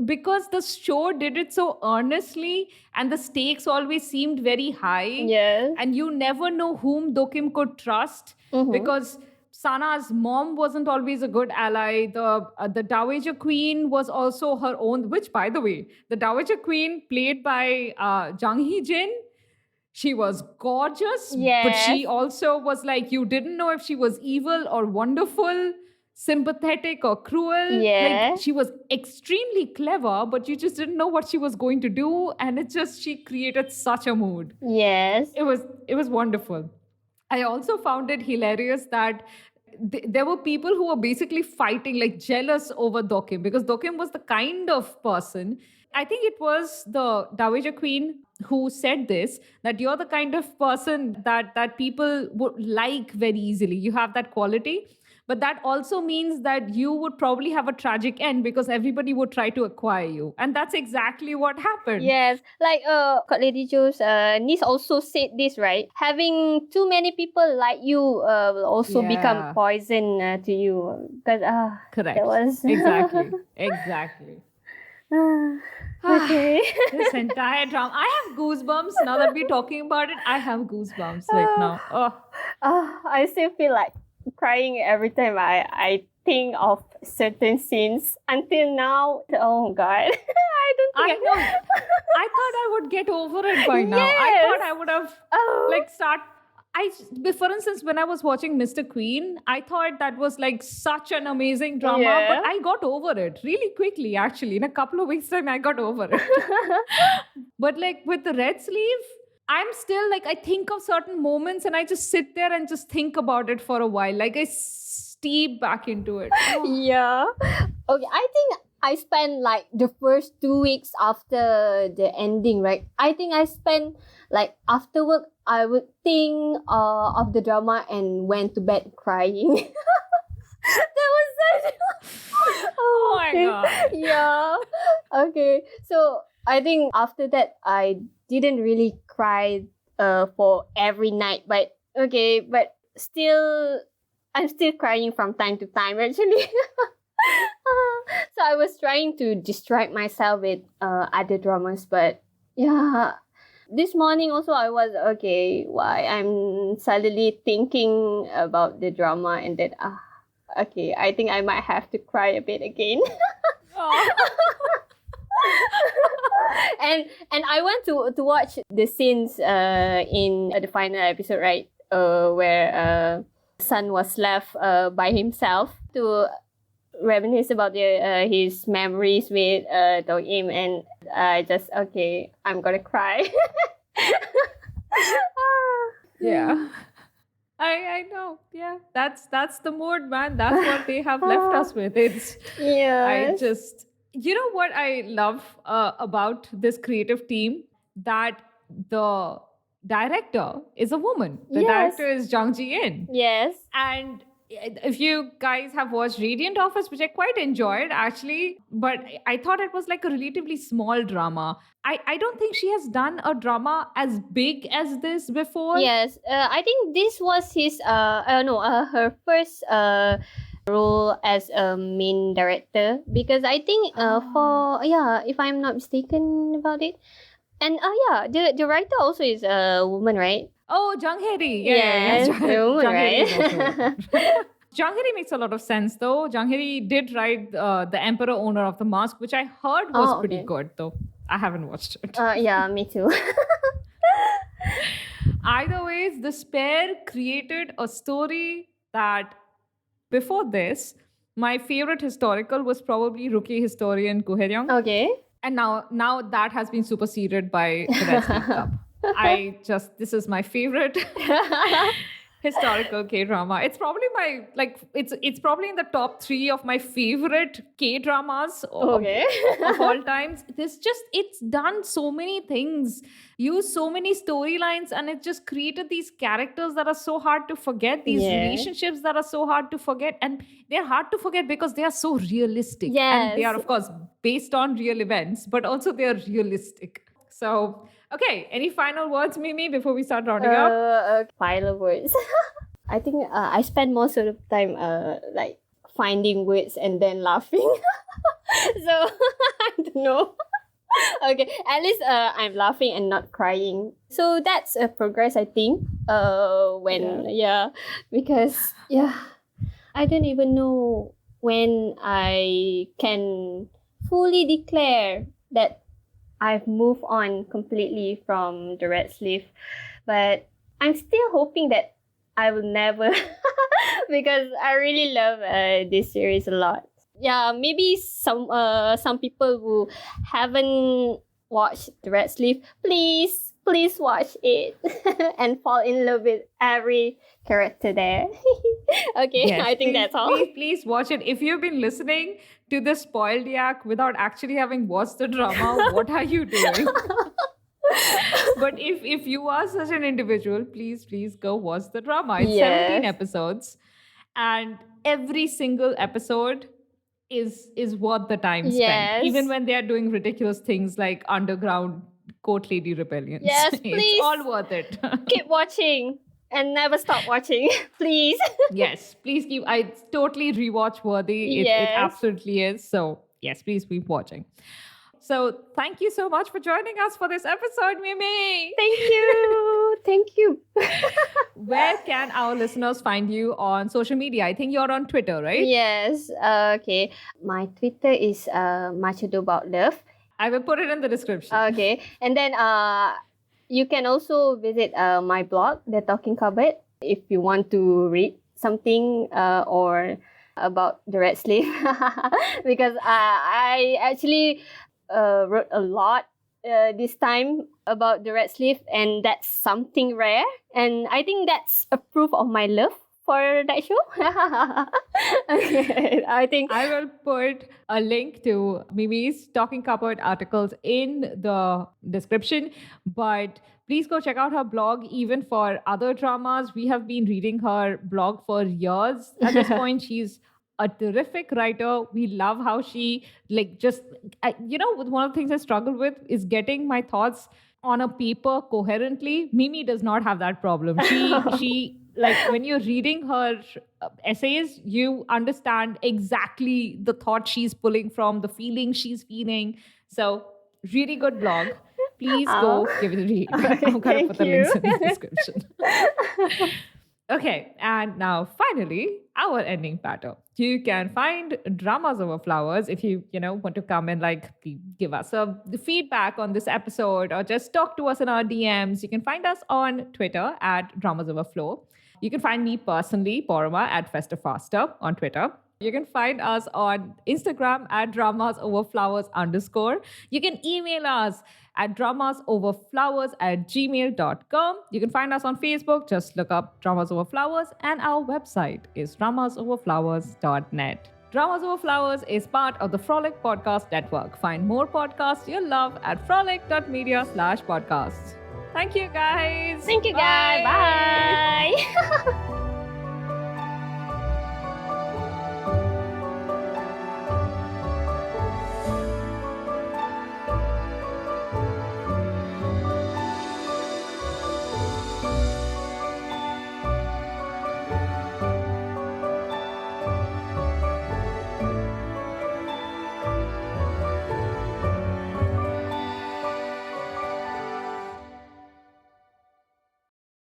because the show did it so earnestly and the stakes always seemed very high. Yes. And you never know whom Dokim could trust because Sana's mom wasn't always a good ally. The Dowager Queen was also her own, which, by the way, the Dowager Queen, played by Jang Hee-jin, she was gorgeous, but Yes. she also was like, you didn't know if she was evil or wonderful, sympathetic or cruel. Yeah. Like, she was extremely clever, but you just didn't know what she was going to do. And she created such a mood. Yes. It was wonderful. I also found it hilarious that there were people who were basically fighting, like jealous over Dokim, because Dokim was the kind of person. I think it was the Dowager Queen who said this, that you're the kind of person that people would like very easily. You have that quality. But that also means that you would probably have a tragic end because everybody would try to acquire you. And that's exactly what happened. Yes, like Lady Joe's niece also said this, right? Having too many people like you will also become Yeah. poison to you. Because Correct. that was Exactly. okay. This entire drama. I have goosebumps now that we're talking about it. I have goosebumps right now. Oh. I still feel like crying every time I think of certain scenes. Until now, oh God, I don't I think know. I thought I would get over it by now. I Yes. thought I would have for instance, when I was watching Mr. Queen, I thought that was like such an amazing drama, Yeah. but I got over it really quickly, actually. In a couple of weeks' time, I got over it. But like with the Red Sleeve, I'm still like, I think of certain moments and I just sit there and just think about it for a while. Like I steep back into it. Oh. Yeah. Okay, I think I spent like the first 2 weeks after the ending, right? I think I spent like after work, I would think of the drama and went to bed crying. That was such. Oh my okay. God. Yeah. Okay. So I think after that, I didn't really cry for every night, but okay, but still, I'm still crying from time to time actually. So I was trying to distract myself with other dramas, but yeah. This morning also I was okay. Why I'm suddenly thinking about the drama and then okay, I think I might have to cry a bit again. Oh. and I went to watch the scenes in the final episode, right? Where Sun was left by himself to reminisce about his memories with Dokim, and I just okay, I'm gonna cry. Yeah. I know. Yeah. That's the mood, man. That's what they have left us with. It's Yeah. I just, you know what I love about this creative team? That the director is a woman. The Yes. director is Jang Ji-in. Yes. And if you guys have watched Radiant Office, which I quite enjoyed actually, but I thought it was like a relatively small drama. I don't think she has done a drama as big as this before. Yes. I think this was her first role as a main director, because I think if I'm not mistaken about it, and the writer also is a woman, right? Oh, Jung Hee-ri. Yes, Jung the woman, Hee-ri is also a right? woman. Jung Hee-ri makes a lot of sense though. Jung Hee-ri did write The Emperor Owner of the Mask, which I heard was pretty Okay. good though. I haven't watched it. Yeah, me too. Either ways, this pair created a story that before this, my favorite historical was probably Rookie historian Ko Hae-ryung. Okay. And now that has been superseded by the Red Sleeve Cup. This is my favorite historical K-drama. It's probably it's probably in the top 3 of my favorite K-dramas Okay. of all times. It's done so many things, used so many storylines, and it just created these characters that are so hard to forget, these Yeah. relationships that are so hard to forget. And they're hard to forget because they are so realistic. And they are, Yes. of course, based on real events, but also they are realistic. So, okay, any final words, Mimi, before we start rounding up? Final words. I think I spend most of the time like finding words and then laughing. So I don't know. Okay, at least I'm laughing and not crying. So that's a progress, I think. Because I don't even know when I can fully declare that I've moved on completely from the red sleeve, but I'm still hoping that I will never, because I really love this series a lot. Yeah, maybe some people who haven't watched the red sleeve, please watch it and fall in love with every character there. Okay, Yes, I think please, that's all. Please watch it. If you've been listening to the spoiled yak without actually having watched the drama, what are you doing? But if you are such an individual, please go watch the drama. It's 17 Yes. episodes, and every single episode is worth the time spent. Yes. Even when they are doing ridiculous things like underground court lady rebellions. Yes, It's please. all worth it. Keep watching and never stop watching, please. Yes, please keep. It's totally rewatch worthy. It Yes. absolutely is. So yes, please keep watching. So thank you so much for joining us for this episode, Mimi. Thank you. Thank you. Where can our listeners find you on social media? I think you're on Twitter, right? Yes. Okay. My Twitter is Much Ado About Love. I will put it in the description. Okay. And then you can also visit my blog, The Talking Cupboard, if you want to read something or about the red sleeve. Because I actually wrote a lot this time about the red sleeve, and that's something rare. And I think that's a proof of my love for that show. Okay, I think I will put a link to Mimi's Talking Cupboard articles in the description, but please go check out her blog even for other dramas. We have been reading her blog for years. At this point, she's a terrific writer. We love how she one of the things I struggle with is getting my thoughts on a paper coherently. Mimi does not have that problem. She like when you're reading her essays, you understand exactly the thought she's pulling from, the feeling she's feeling. So really good blog. Please go give it a read. I'm going to put the links in the description. Okay, and now finally, our ending pattern. You can find Dramas Over Flowers if you want to come and give us the feedback on this episode or just talk to us in our DMs. You can find us on Twitter at Dramas Over Flow. You can find me personally, Paroma, at Festafaster on Twitter. You can find us on Instagram at dramasoverflowers_. You can email us at dramasoverflowers@gmail.com. You can find us on Facebook. Just look up Dramas Over Flowers, and our website is dramasoverflowers.net. Dramas Over Flowers is part of the Frolic Podcast Network. Find more podcasts you'll love at frolic.media/podcasts. Thank you, guys. Thank you, guys. Bye.